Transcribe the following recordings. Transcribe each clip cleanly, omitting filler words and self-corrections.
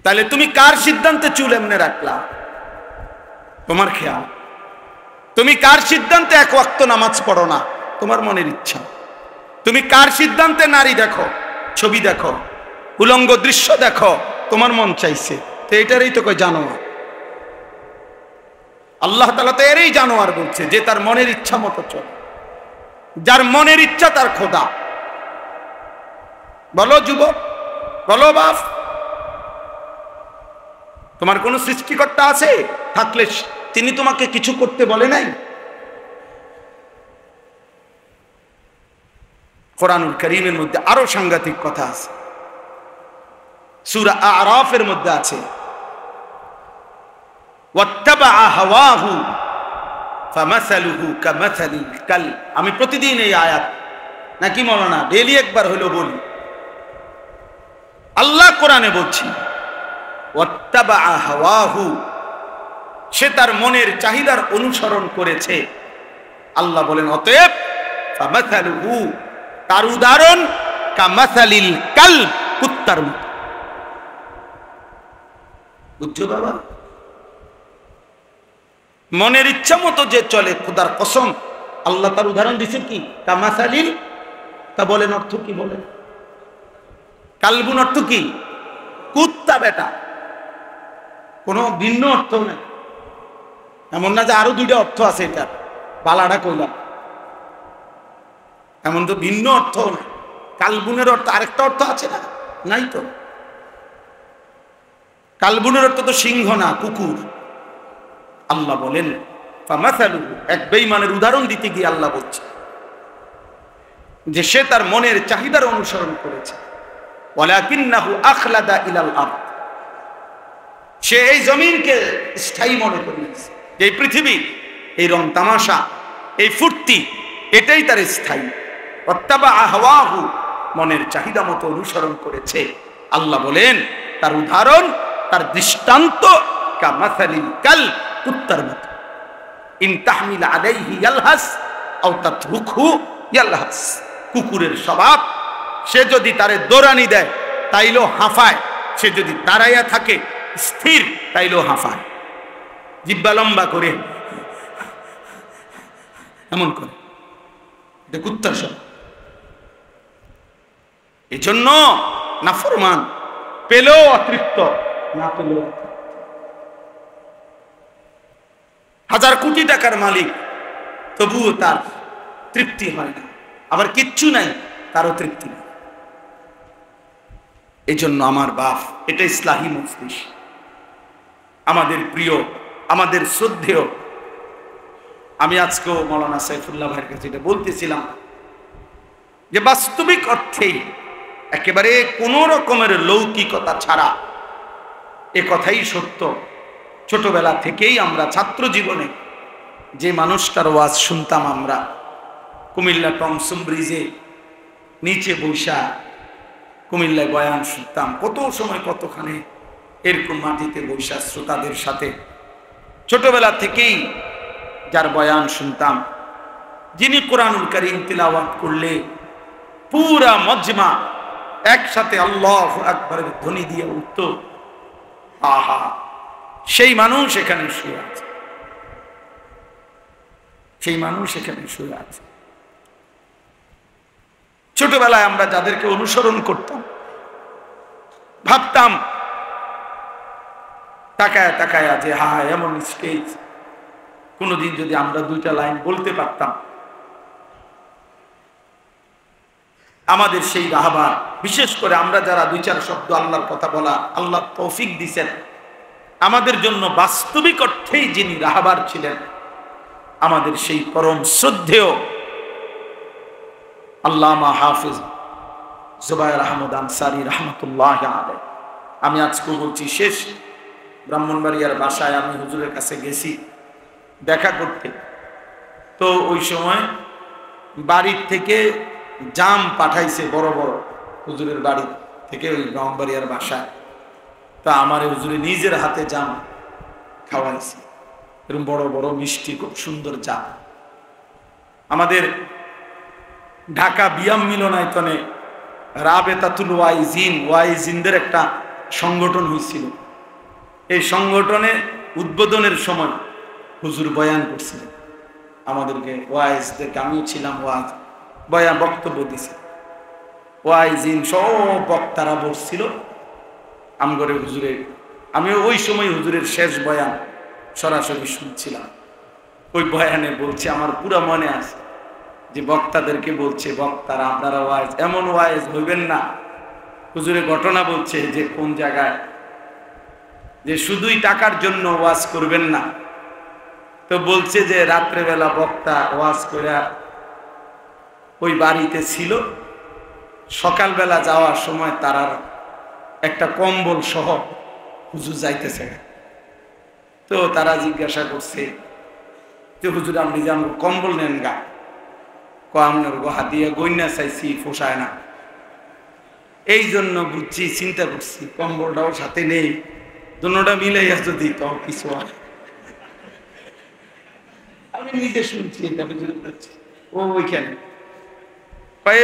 তাহলে তুমি কার সিদ্ধান্তে চুল এমনে রাখলা? তোমার খেয়াল। তুমি কার সিদ্ধান্তে এক ওয়াক্ত নামাজ পড়ো না? তোমার মনের ইচ্ছা। তুমি কার সিদ্ধান্তে নারী দেখো, ছবি দেখো, উলঙ্গ দৃশ্য দেখো, তোমার মন চাইছে। তো এটারই তো কয় জানোয়ার। আল্লাহ তাআলা তো এরই জানোয়ার বলছে, যে তার মনের ইচ্ছা মতো চলে, যার মনের ইচ্ছা তার খোদা। বলো যুবক, বলো বাপ, তোমার কোন সৃষ্টিকর্তা আছে? থাকলে তিনি তোমাকে কিছু করতে বলে নাই? কোরআনুল কারীমের মধ্যে আরো সাংঘাতিক কথা আছে। সূরা আরাফের মধ্যে আছে, ওয়াত্তাবা হাওয়াহু ফামাসালুহু কামাসালিল কালব। আমি প্রতিদিন এই আয়াত নাকি মাওলানা ডেইলি একবার হলো বলি। আল্লাহ কোরআনে বলছি, ওয়াত্তাবা হাওয়াহু, সে তার মনের চাহিদার অনুসরণ করেছে। আল্লাহ বলেন অতএব ফামাসালুহু, তার উদাহরণ কামাসালিল কালব, কুত্তার মতো। বুঝছো বাবা? মনের ইচ্ছা মতো যে চলে, খোদার কসম আল্লাহ তার উদাহরণ দিচ্ছেন কি কামাসালিল। তা বলেন অর্থ কি? বলেন কালবুন অর্থ কি? কুত্তা বেটা, কোনো ভিন্ন অর্থ নেই। এমন না যে আরো দুইটা অর্থ আছে, এটা বালাটা কইলাম, এমন তো ভিন্ন অর্থ না। কালবুনের অর্থ আরেকটা অর্থ আছে না? নাই তো। কালবুনের অর্থ তো সিংহ না, কুকুর। আল্লাহ বলেন ফামাসালুহু, এক বেঈমানের উদাহরণ দিতে গিয়ে আল্লাহ বলছে যে সে তার মনের চাহিদার অনুসরণ করেছে। ওয়ালাকিন্নাহু আখলাদা ইলাল আরদ, সে এই জমিনকে স্থায়ী মনে করেছে, যে এই পৃথিবী, এই রং তামাশা, এই ফুর্তি, এটাই তার স্থায়ী। ওয়াত্তাবা হাওয়াহু, মনের চাহিদা মতো অনুসরণ করেছে। আল্লাহ বলেন তার উদাহরণ, তার দৃষ্টান্ত কামাসালিল কালব, কুত্তার মতো। ইন তাহমিল আলাইহি ইয়ালহাস আও তাতরুকহু ইয়ালহাস, কুকুরের স্বভাব। সে যদি তারে দৌড়ানি দেয় তাইলেও হাঁফায়, সে যদি দাঁড়াইয়া থাকে স্থির তাইলেও হাঁফায়, জিহ্বা লম্বা করে এমন করে। এটা কুত্তার স্বভাব। এই জন্য নাফরমান পেলেও অতৃপ্ত, না পেলেও। হাজার কোটি টাকার মালিক, তবুও তার তৃপ্তি হয় না। আবার কিচ্ছু নাই, তারও তৃপ্তি নেই। এই জন্য আমার বাপ, এটা ইসলাহী মজলিস, আমাদের প্রিয়, আমাদের শ্রদ্ধেয়। আমি আজকেও মৌলানা সাইফুল্লাহ ভাইয়ের কাছে এটা বলতেছিলাম যে বাস্তবিক অর্থেই একেবারে কোন রকমের লৌকিকতা ছাড়া, এ কথাই সত্য। ছোটবেলা থেকেই আমরা ছাত্র জীবনে যে মানুষটার ওয়াজ শুনতাম, আমরা কুমিল্লা টমসম ব্রিজে নিচে বৈশা কুমিল্লায় বয়ান শুনতাম, কত সময় কতখানে এরকম মাটিতে বৈশা শ্রোতাদের সাথে ছোটবেলা থেকেই যার বয়ান শুনতাম, যিনি কোরআনুল কারীম তিলাওয়াত করলে পুরা মজমা একসাথে আল্লাহু আকবারের ধ্বনি দিয়ে উঠত। আহা, সেই মানুষ এখানে শুয়ে আছে, সেই মানুষ এখানে শুয়ে আছে। ছোটবেলায় আমরা যাদেরকে অনুসরণ করতাম, ভাবতাম তাকায় তাকায় যে হা এমন স্টেজ, কোনদিন যদি আমরা দুইটা লাইন বলতে পারতাম, আমাদের সেই রাহবার, বিশেষ করে আমরা যারা দুই চার শব্দ আল্লাহর কথা বলা আল্লাহ তৌফিক দিয়েছেন, আমাদের জন্য বাস্তবিক অর্থেই যিনি রাহবার ছিলেন, আমাদের সেই পরম শ্রদ্ধেয় আল্লামা হাফিজ জুবায়ের আহমদ আনসারী রহমতুল্লাহ আলাইহি। আমি আজকে বলছি, শেষ ব্রাহ্মণবাড়িয়ার বাসায় আমি হুজুরের কাছে গেছি দেখা করতে। তো ওই সময় বাড়ির থেকে জাম পাঠাইছে বড় বড়, হুজুরের বাড়ি থেকে ওই ব্রাহ্মণবাড়িয়ার বাসায়। তা আমার হুজুরে নিজের হাতে জাম খাওয়াইছে, এরকম বড় বড় মিষ্টি, খুব সুন্দর জাম। আমাদের ঢাকা বিয়াম মিলনায়তনে রাবেতাতুল ওয়াইজিনদের একটা সংগঠন হয়েছিল। এই সংগঠনে উদ্বোধনের সময় হুজুর বয়ান করছিলেন আমাদেরকে, ওয়াইজদেরকে, আমিও ছিলাম, বয়ান বক্তব্য দিছে। ওয়াইজিন সব বক্তারা বসছিল আমগরে হুজুরে, আমি ওই সময় হুজুরের শেষ বয়ান সরাসরি শুনছিলাম। ওই বয়ানে বলছে, আমার পুরা মনে আছে যে বক্তাদেরকে বলছে, বক্তারা আপনারা ওয়াইজ, এমন ওয়াইজ হইবেন না। হুজুরের ঘটনা বলছে যে কোন জায়গায়, যে শুধুই টাকার জন্য ওয়াজ করবেন না। তো বলছে যে রাত্রেবেলা বক্তা ওয়াজ করে ওই বাড়িতে ছিল, সকালবেলা যাওয়ার সময় তারার একটা কম্বল সহ হুজুর যাইতেছে। তো তারা জিজ্ঞাসা করছে যে হুজুর আপনি যে আমার কম্বল নেন গা, আপনার গোহা দিয়ে গইনা চাইছি, পোষায় না, এই জন্য বুঝছি, চিন্তা করছি কম্বলটাও সাথে নেই, দুটোটা মিলাইয়া যদি তাও কিছু হয়। আমি নিজে শুনছি এটা, ও ওইখানে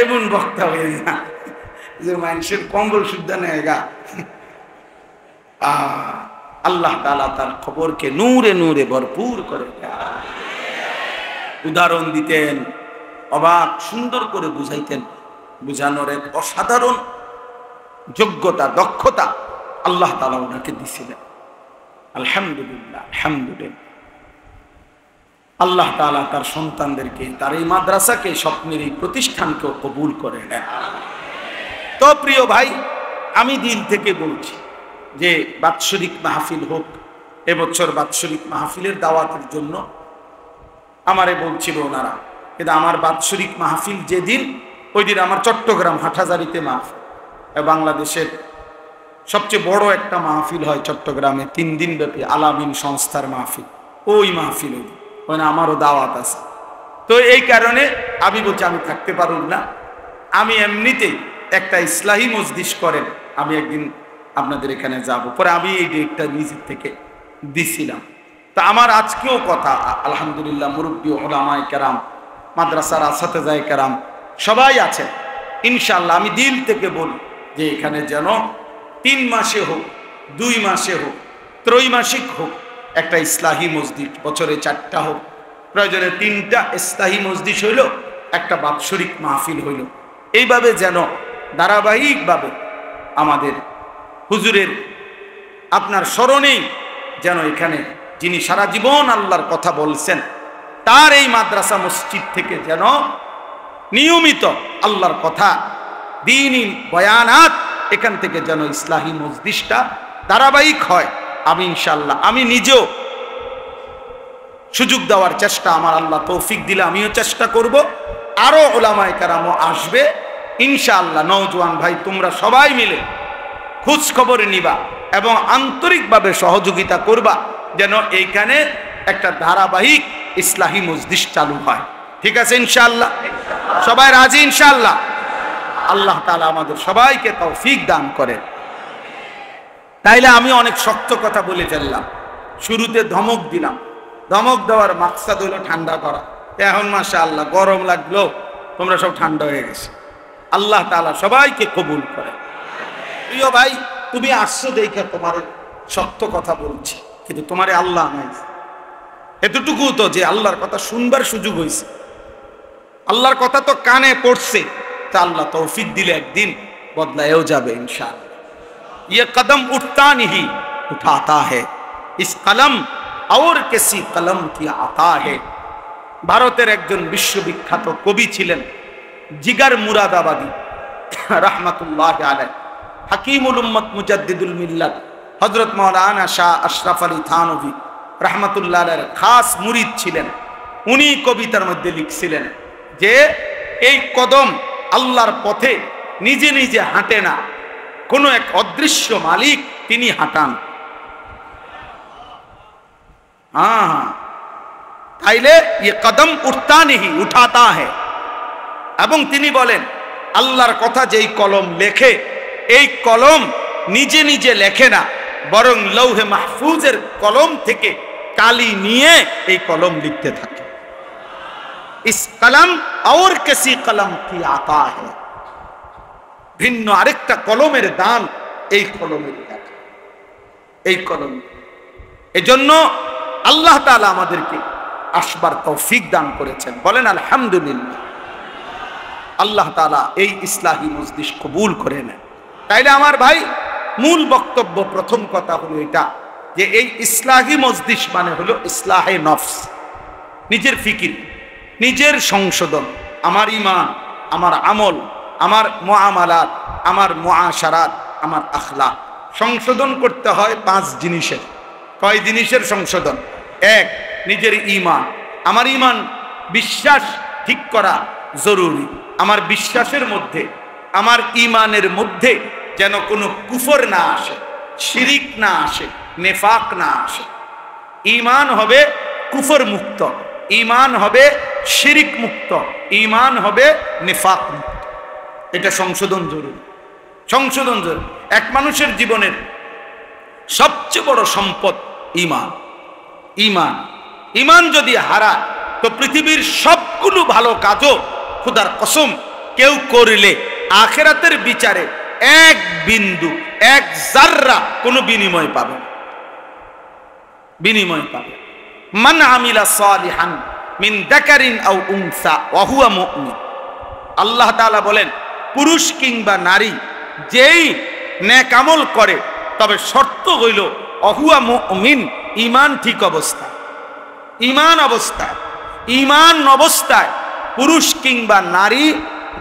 এমন বক্তা হয়ে না যে মানুষের কম্বল শুদ্ধা নেয় গা। আল্লাহ তাআলা তার খবরকে নূরে নূরে ভরপুর করে উদাহরণ দিতেন, অবাক সুন্দর করে বুঝাইতেন। বুঝানোর এক অসাধারণ যোগ্যতা, দক্ষতা আল্লাহ তাআলা ওনাকে দিছিলেন। আলহামদুলিল্লাহ, আলহামদুলিল্লাহ। আল্লাহ তাআলা তার সন্তানদেরকে, তার এই মাদ্রাসাকে, স্বপ্নের এই প্রতিষ্ঠানকেও কবুল করে নেন। তো প্রিয় ভাই, আমি দিল থেকে বলছি যে বাৎসরিক মাহফিল হোক, এবছর বাৎসরিক মাহফিলের দাওয়াতের জন্য আমারে বলছিল ওনারা, কিন্তু আমার বাৎসরিক মাহফিল যেদিন, ওই দিন আমার চট্টগ্রাম হাটহাজারীতে মাহফিল, বাংলাদেশের সবচেয়ে বড় একটা মাহফিল হয় চট্টগ্রামে, 3 দিন ব্যাপী আলামিন সংস্থার মাহফিল। ওই মাহফিল ওই আমারও দাওয়াত আছে। তো এই কারণে আমি বলছি আমি থাকতে পারব না, আমি এমনিতেই একটা ইসলাহী মজলিস করেন, আমি একদিন আপনাদের এখানে যাব। পরে আমি এই ডেটটা নিজের থেকে দিছিলাম। তা আমার আজকেও কথা, আলহামদুলিল্লাহ, মুরব্বী উলামায়ে কেরাম, মাদ্রাসার আসাতেজায়ে কেরাম সবাই আছেন। ইনশাআল্লাহ আমি দিল থেকে বলি যে এখানে যেন 3 মাসে হোক, 2 মাসে হোক, ত্রৈমাসিক হোক, একটা ইসলাহী মসজিদ, বছরে 4টা হোক, প্রয়োজনে 3টা ইসলাহী মসজিদ হইল, একটা বাৎসরিক মাহফিল হইল। এইভাবে যেন ধারাবাহিকভাবে আমাদের হুজুরের আপনার স্মরণেই যেন এখানে যিনি সারা জীবন আল্লাহর কথা বলছেন, তার এই মাদ্রাসা মসজিদ থেকে যেন নিয়মিত আল্লাহর কথা, দ্বীনি বয়ানাত, এখান থেকে যেন ইসলাহী মজলিসটা ধারাবাহিক হয়। আমি ইনশাআল্লাহ, আমি নিজেও সুযোগ দেওয়ার চেষ্টা, আমার আল্লাহ তৌফিক দিলে আমিও চেষ্টা করব। আরো উলামায়ে কেরামও আসবে ইনশাআল্লাহ। নওজোয়ান ভাই, তোমরা সবাই মিলে খোঁজ খবর নিবা এবং আন্তরিকভাবে সহযোগিতা করবা যেন এইখানে একটা ধারাবাহিক ইসলাহী মজলিস চালু হয়। ঠিক আছে ইনশাআল্লাহ? সবাই রাজি ইনশাআল্লাহ? আল্লাহ তাআলা আমাদের সবাইকে তৌফিক দান করেন। তাইলে আমি অনেক শক্ত কথা বলে ফেললাম, শুরুতে ধমক দিলাম। ধমক দেওয়ার মাকসাদ হলো ঠান্ডা করা। এখন মাশাআল্লাহ গরম লাগলো, তোমরা সব ঠান্ডা হয়ে গেছে। আল্লাহ তাআলা সবাইকে কবুল করে। প্রিয় ভাই, তুমি আসছো দেখে তোমার সত্য কথা বলছি, কিন্তু তোমারে আল্লাহ নাই। এতটুকু তো যে আল্লাহর কথা শুনবার সুযোগ হয়েছে, আল্লাহর কথা তো কানে পড়ছে, তা আল্লাহ তৌফিক দিলে একদিন বদলায়ও যাবে ইনশাআল্লাহ। ये कदम उठता नहीं उठाता है, इस कलम और किसी कलम की आता है। ভারতের একজন বিশ্ববিখ্যাত কবি ছিলেন জিগার মুরাদাবাদী রাহমাতুল্লাহি আলাইহি, হাকিমুল উম্মত মুজাদ্দিদুল মিল্লাত হযরত মাওলানা শাহ আশরাফ আলী থানভী রাহমাতুল্লাহ আলাইহির খাস মুরিদ ছিলেন। উনি কবিতার মধ্যে লিখছিলেন যে এই কদম আল্লাহর পথে নিজে নিজে হাঁটে না, কোনো এক অদৃশ্য মালিক তিনি হাঁটান। তাইলে ये कदम उठता नहीं उठाता है। এবং তিনি বলেন আল্লাহর কথা যেই কলম লেখে, এই কলম নিজে নিজে লেখে না, বরং লৌহে মাহফুজের কলম থেকে কালি নিয়ে এই কলম লিখতে থাকে। इस कलम और किसी कलम की आता है। ভিন্ন আরেকটা কলমের দান এই কলমের দান। এই কলম। এজন্য আল্লাহ তাআলা আমাদেরকে আসবার তৌফিক দান করেছেন, বলেন আলহামদুলিল্লাহ। আল্লাহ তাআলা এই ইসলাহি মজলিস কবুল করে নেন। তাইলে আমার ভাই, মূল বক্তব্য প্রথম কথা হলো এটা, যে এই ইসলাহি মজলিস মানে হলো ইসলাহে নফস, নিজের ফিকির, নিজের সংশোধন, আমার ঈমান, আমার আমল, আমার মুআমালাত, আমার মুআশারাত, আমার আখলাক সংশোধন করতে হয় 5 জিনিসের। কয় জিনিসের সংশোধন? 1, নিজের ঈমান। আমার ঈমান, বিশ্বাস ঠিক করা জরুরি। আমার বিশ্বাসের মধ্যে, আমার ঈমানের মধ্যে যেন কোনো কুফর না আসে, শিরিক না আসে, নেফাক না আসে। ঈমান হবে কুফর মুক্ত, ঈমান হবে শিরিক মুক্ত, ঈমান হবে নেফাক মুক্ত। এটা সংশোধন জরুরি, সংশোধন জরুরি। এক মানুষের জীবনের সবচেয়ে বড় সম্পদ ঈমান। ঈমান, ঈমান যদি হারায় তো পৃথিবীর সবগুলো ভালো কাজও খোদার কসম কেউ করলে আখিরাতের বিচারে 1 বিন্দু, 1 জাররা কোনো বিনিময় পাবে না, বিনিময় পাবে। মান আমিলা সালিহান মিন যাকারিন আও উনসা ওয়া হুয়া মুমিন। আল্লাহ তাআলা বলেন, পুরুষ কিংবা নারী যেই নেক আমল করে, তবে শর্ত হইল অহুয়া মুমিন, ঈমান ঠিক অবস্থা, ঈমান অবস্থায়, ঈমান অবস্থায় পুরুষ কিংবা নারী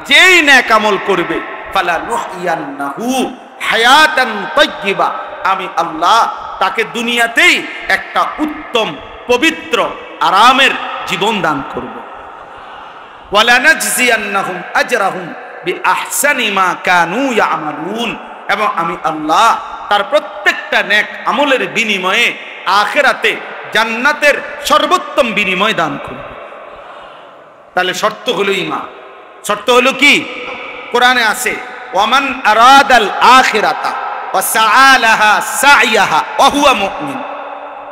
যেই নেক আমল করবে, ফালা নুহইয়ান্নাহু হায়াতান তাইয়্যিবা, আমি আল্লাহ তাকে দুনিয়াতেই একটা উত্তম, পবিত্র, আরামের জীবন দান করব। ওয়ালা নাজজিয়ান্নাহুম আজরাহুম বিআহসানি মা কানু ইয়ামালুন, এবং আমি আল্লাহ তার প্রত্যেকটা নেক আমলের বিনিময়ে আখিরাতে জান্নাতের সর্বোত্তম বিনিময় দান করব। তাহলে শর্ত হলো ঈমান। শর্ত হলো কি? কোরআনে আছে, ওয়ামান আরাদাল আখিরাতা ওয়া সাআলাহা সাইয়াহা ওয়া হুয়া মুমিন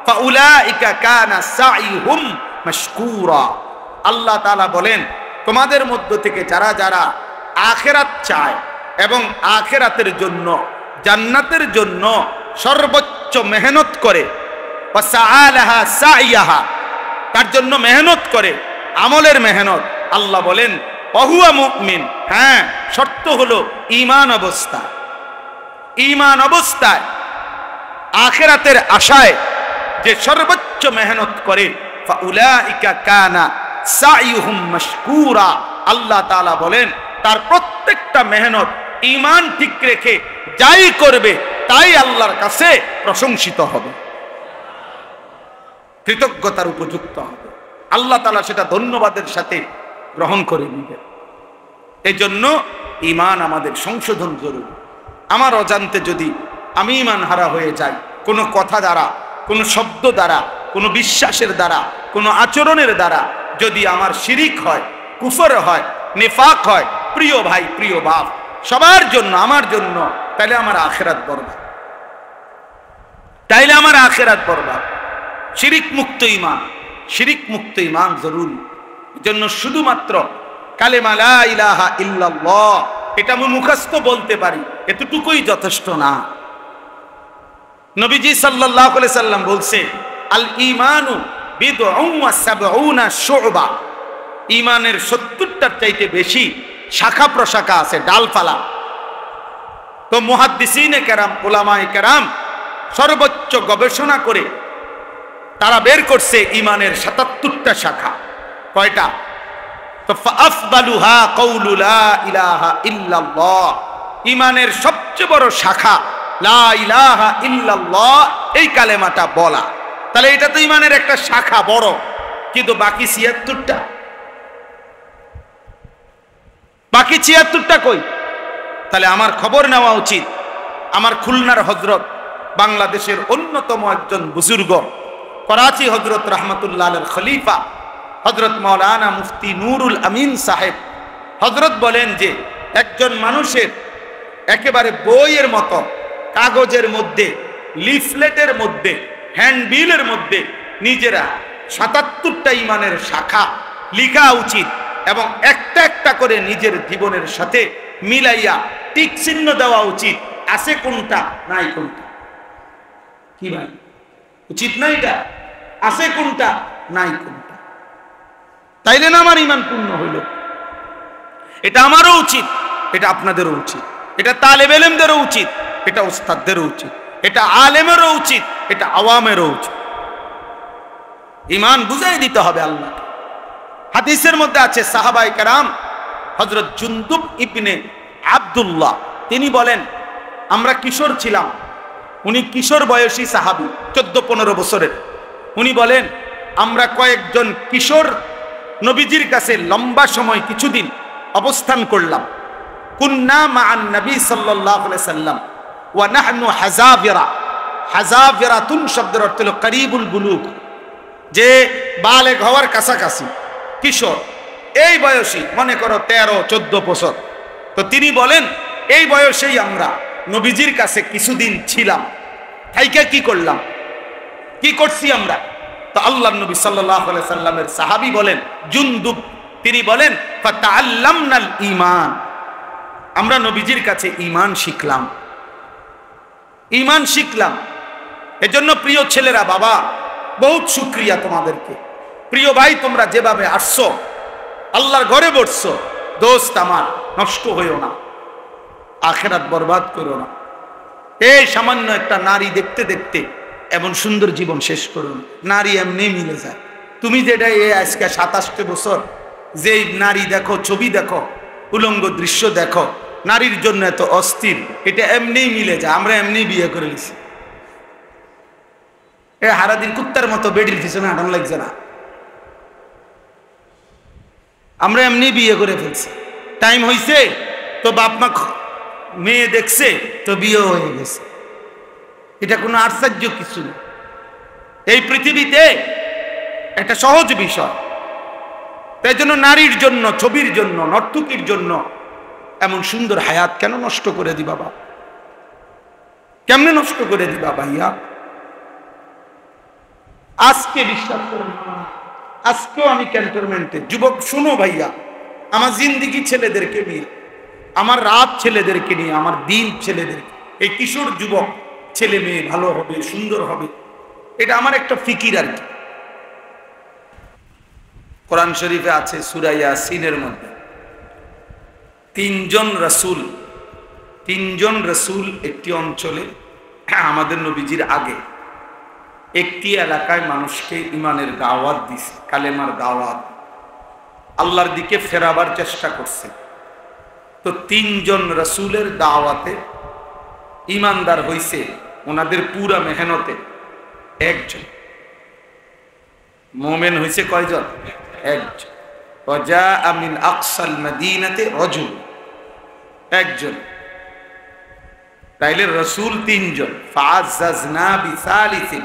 ফাউলাইকা কানা সাইহুম মাশকুরা। আল্লাহ তাআলা বলেন, তোমাদের মধ্য থেকে যারা যারা আখিরাত চায় এবং আখিরাতের জন্য, জান্নাতের জন্য সর্বোচ্চ মেহনত করে, ওয়া সাআলাহা সাইয়াহা, তার জন্য মেহনত করে, আমলের মেহনত, আল্লাহ বলেন ওয়া হুয়া মুমিন। হ্যাঁ, শর্ত হলো ঈমান অবস্থা। ঈমান অবস্থায় আখিরাতের আশায় যে সর্বোচ্চ মেহনত করে, ফাউলাইকা কানা সাইহুম মাশকুরা। আল্লাহ তাআলা বলেন, তার প্রত্যেকটা মেহনত ঈমান ঠিক রেখে যাই করবে তাই আল্লাহর কাছে প্রশংসিত হবে, কৃতজ্ঞতার উপযুক্ত হবে। আল্লাহ তাআলা সেটা ধন্যবাদের সাথে গ্রহণ করে নেবেন। এই জন্য ঈমান আমাদের সংশোধন জরুরি। আমার অজান্তে যদি আমি ঈমান হারা হয়ে যাই, কোনো কথা দ্বারা, কোনো শব্দ দ্বারা, কোনো বিশ্বাসের দ্বারা, কোনো আচরণের দ্বারা যদি আমার শিরিক হয়, কুফর হয়, নেফাক হয়, প্রিয় ভাই, প্রিয় বাপ, সবার জন্য, আমার জন্য, তাইলে আমার আখিরাত বরবাদ, তাইলে আমার আখিরাত বরবাদ। শিরিক মুক্ত ঈমান, শিরিক মুক্ত ঈমান জরুরি। এজন্য শুধুমাত্র কালেমা লা ইলাহা ইল্লাল্লাহ এটা আমি মুখস্থ বলতে পারি, এতটুকুই যথেষ্ট না। নবীজি সাল্লাল্লাহু আলাইহি সাল্লাম বলছে, আল ঈমানু বিদউন ওয়া সাবউনা শুবা। ঈমানের 70টার চাইতে বেশি শাখা প্রশাখা আছে, ডালপালা। তো মুহাদ্দিসিনে কেরাম, উলামায়ে কেরাম সর্বোচ্চ গবেষণা করে তারা বের করছে ঈমানের 77টা শাখা। কয়টা? তো ফাআফদালুহা কাউলু লা ইলাহা ইল্লাল্লাহ। ঈমানের সবচেয়ে বড় শাখা লা ইলাহা ইল্লাল্লাহ, এই কালেমাটা বলা। তাহলে এটা তো ঈমানের একটা শাখা, বড়, কিন্তু বাকি 76টা, বাকি 76টা কই? তাহলে আমার খবর নেওয়া উচিত। আমার খুলনার হযরত, বাংলাদেশের অন্যতম একজন বুজুর্গ, করাচি হযরত রাহমাতুল্লাহ আলাইহির খলিফা হযরত মাওলানা মুফতি নুরুল আমিন সাহেব, হযরত বলেন যে একজন মানুষের একেবারে বইয়ের মতো, কাগজের মধ্যে, লিফলেটের মধ্যে, হ্যান্ডবিলের মধ্যে নিজেরা 77টা ঈমানের শাখা লেখা উচিত, এবং একটা একটা করে নিজের জীবনের সাথে মিলাইয়া টিক চিহ্ন দেওয়া উচিত, আছে কোনটা, নাই কোনটা। কি ভাই উচিত না? এটা আছে কোনটা, নাই কোনটা? তাইলে না আমার ঈমান পূর্ণ হইল। এটা আমারও উচিত, এটা আপনাদেরও উচিত, এটা তালেবে ইলমদেরও উচিত, এটা ওস্তাদদেরও উচিত, এটা আলেমেরও উচিত, এটা আওয়ামেরও উচিত। ঈমান বুঝাই দিতে হবে আল্লাহ। হাদিসের মধ্যে আছে সাহাবায়ে কেরাম হযরত জুনদুব ইবনে আব্দুল্লাহ তিনি বলেন আমরা কিশোর ছিলাম। উনি কিশোর বয়সী সাহাবী, 14-15 বছরের। উনি বলেন আমরা কয়েকজন কিশোর নবীজির কাছে লম্বা সময় কিছুদিন অবস্থান করলাম। কুন্না মা'আন নবী সাল্লাল্লাহু আলাইহি সাল্লাম ওয়া নাহনু হাযাবিরা। হাযাবিরাতুন শব্দের অর্থ হলো করিবুল বুলুগ, যে বালেগ হওয়ার কাছাকাছি কিশোর, এই বয়সী, মনে করো 13-14 বছর। তো তিনি বলেন এই বয়সেই আমরা নবীজির কাছে কিছুদিন ছিলাম। তাইকে কি করলাম, কি করছি আমরা? তো আল্লাহর নবী সাল্লাল্লাহু আলাইহি সাল্লামের সাহাবী বলেন জুনদুব, তিনি বলেন ফাতাআল্লামনাল ঈমান, আমরা নবীজির কাছে ঈমান শিখলাম, ঈমান শিখলাম। এজন্য প্রিয় ছেলেরা, বাবা বহুত শুকরিয়া তোমাদেরকে। প্রিয় ভাই, তোমরা যেভাবে আসছো আল্লাহর ঘরে বসছো, দোস্ত আমার নষ্ট হইও না, আখিরাত বরবাদ করো না। এই সামান্য একটা নারী দেখতে দেখতে এমন সুন্দর জীবন শেষ করুন। নারী এমনি মিলে যায়। তুমি যেটা আজকে 27 বছর যে নারী দেখো, ছবি দেখো, উলঙ্গ দৃশ্য দেখো, নারীর জন্য এত অস্থির, এটা এমনি মিলে যায়। আমরা এমনি বিয়ে করে নিছি, এ হারাদিন কুত্তার মতো বেডির পিছনে হাঁটান লাগছে না, আমরা এমনি বিয়ে করে ফেলছি। টাইম হইছে তো বাপ মা মেয়ে দেখছে তো বিয়ে হয়ে গেছে। এটা কোনো আশ্চর্য কিছু না, এই পৃথিবীতে একটা সহজ বিষয়। তাই জন্য নারীর জন্য, ছবির জন্য, নর্তকীর জন্য এমন সুন্দর হায়াত কেন নষ্ট করে দিবা? বাবা কেমনে নষ্ট করে দিবা ভাইয়া? আজকে বিশ্বাস করেন, আজকেও আমি ক্যান্টনমেন্টে যুবক, শুনো ভাইয়া, আমার জিন্দিগি ছেলেদেরকে নিয়ে, আমার রাত ছেলেদেরকে নিয়ে, আমার দিন ছেলেদেরকে, এই কিশোর যুবক ছেলে মেয়ে ভালো হবে, সুন্দর হবে, এটা আমার একটা ফিকির আর কি। কোরআন শরীফে আছে সূরা ইয়াসিনের মধ্যে তিনজন রাসূল একটি অঞ্চলে, আমাদের নবীজির আগে একটি এলাকায় মানুষকে ইমানের দাওয়াত দিছে, কালেমার দাওয়াত, আল্লাহর দিকে ফেরাবার চেষ্টা করছে। তো 3 জন রাসূলের দাওয়াতে ইমানদার হইছে ওনাদের পুরা মেহনতে একজন। মুমিন হইছে কয়জন? একজন। ওয়াজা মিন আকসাল মদিনাতে রাজুল, একজন। তাইলে রাসূল 3 জন। ফাআযাযনা বিসালিসিন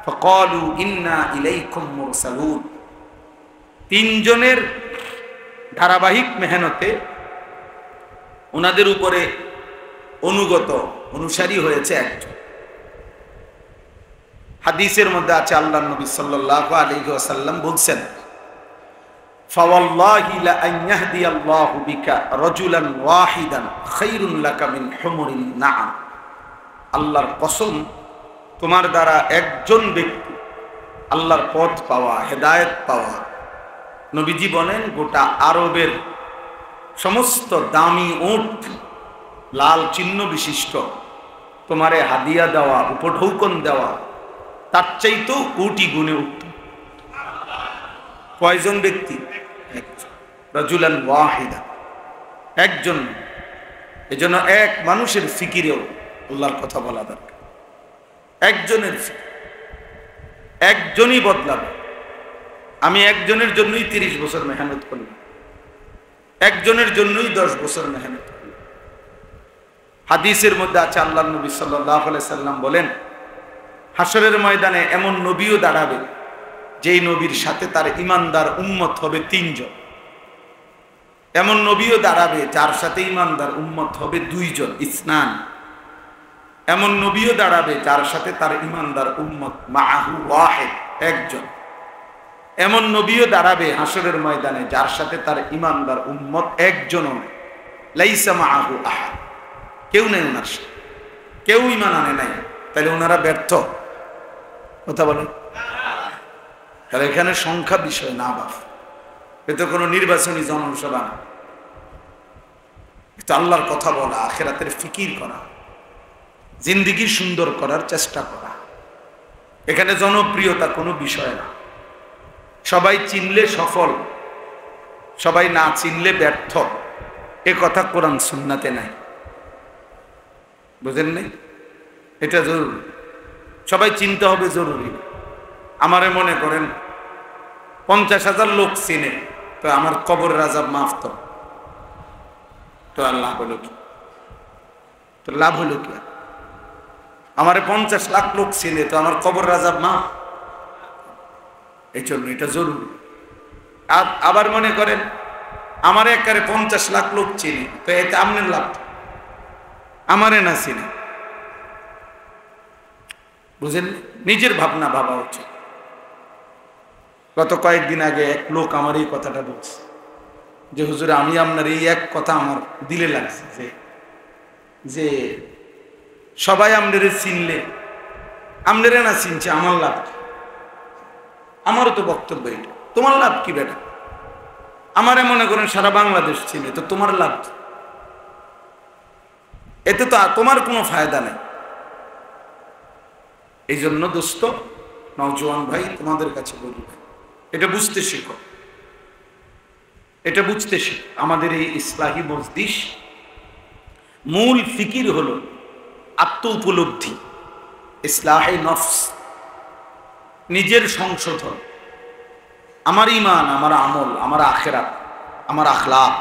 ফাকালু ইন্না ইলাইকুম মুরসালুন। 3 জনের ধারাবাহিক মেহনতে ওনাদের উপরে অনুসারী হয়েছে একজন। হাদিসের মধ্যে আছে আল্লাহর নবী সাল্লাল্লাহু আলাইহি ওয়াসাল্লাম বলছেন, ফাওয়াল্লাহি লা আন ইয়াহদিয়াল্লাহু বিকা রাজুলান ওয়াহিদান খায়রুন লাকা মিন হুমুরিন নাআম। আল্লাহর কসম, তোমার দ্বারা একজন ব্যক্তি আল্লাহর পথ পাওয়া, হেদায়েত পাওয়া, নবীজি বলেন গোটা আরবের সমস্ত দামি উট, লাল চিহ্ন বিশিষ্ট তোমারে হাদিয়া দেওয়া, উপঢৌকন দেওয়া, তার চাইতেও কোটি গুণে উঠত। কয়জন ব্যক্তি? একজন। রাজুলান ওয়াহিদা, একজন। এজন্য এক মানুষের ফিকিরেও আল্লাহর কথা বলা দরকার। একজনের ফিকির, একজনই বদলাবে। আমি একজনের জন্যই 30 বছর মেহনত করলাম, একজনের জন্যই 10 বছর মেহনত করলাম। হাদিসের মধ্যে আছে আল্লাহর নবী সাল্লাল্লাহু আলাইহি সাল্লাম বলেন, হাসরের ময়দানে এমন নবীও দাঁড়াবে যেই নবীর সাথে তার ইমানদার উম্মত হবে 3 জন। এমন নবীও দাঁড়াবে যার সাথে ইমানদার উম্মত হবে 2 জন, ইসনান। এমন নবীও দাঁড়াবে যার সাথে তার ইমানদার উম্মত মাআহু ওয়াহিদ, একজন। এমন নবীও দাঁড়াবে হাসরের ময়দানে যার সাথে তার ইমানদার উম্মত একজনও নেই, লাইসা মাআহু আহাদ, কেউ নেই ওনার সাথে, কেউ ইমান আনে নাই। তাহলে ওনারা ব্যর্থ, কথা বলেন। তাহলে এখানে সংখ্যা বিষয় না বাপ, এতে কোনো নির্বাচনী জনসভা না, এটা আল্লাহর কথা বলা, আখিরাতের ফিকির করা, জিন্দেগি সুন্দর করার চেষ্টা করা। এখানে জনপ্রিয়তা কোনো বিষয় না। সবাই চিনলে সফল, সবাই না চিনলে ব্যর্থ, এ কথা কোরআন সুন্নাতে নাই, বুঝেন নাই? এটা জরুরি, সবাই চিনতে হবে, জরুরি। আমারে মনে করেন 50,000 লোক চিনে, তো আমার কবরের আযাব মাফ তো আর লাভ হলো কি? তো লাভ হলো কি? আমারে 50 লাখ লোক চিনে, তো আমার কবরের আযাব মাফ। এই জন্য এটা জরুরি। আবার মনে করেন আমার একারে 50 লাখ লোক চিনে, তো এতে আপনার লাভ, আমারে না চিনে, বুঝেন? নিজের ভাবনা ভাবা উচিত। গত কয়েকদিন আগে এক লোক আমার এই কথাটা বলছে যে হুজুর, আমি আপনার এই এক কথা আমার দিলে লাগছে যে সবাই আপনারে চিনলে, আপনারে না চিনছে, আমার লাভ কি? আমারও তো বক্তব্য এটা, তোমার লাভ কি বেটা? আমারে মনে করেন সারা বাংলাদেশ চিনে, তো তোমার লাভ কি? এতে তো তোমার কোনো ফায়দা নেই। এই জন্য দোস্ত, নওজোয়ান ভাই, তোমাদের কাছে বলি, এটা বুঝতে শিখো, এটা বুঝতে শিখো। আমাদের এই ইসলাহি মজলিস মূল ফিকির হলো আত্ম উপলব্ধি, ইসলাহে নফস, নিজের সংশোধন, আমার ঈমান, আমার আমল, আমার আখিরাত, আমার আখলাক,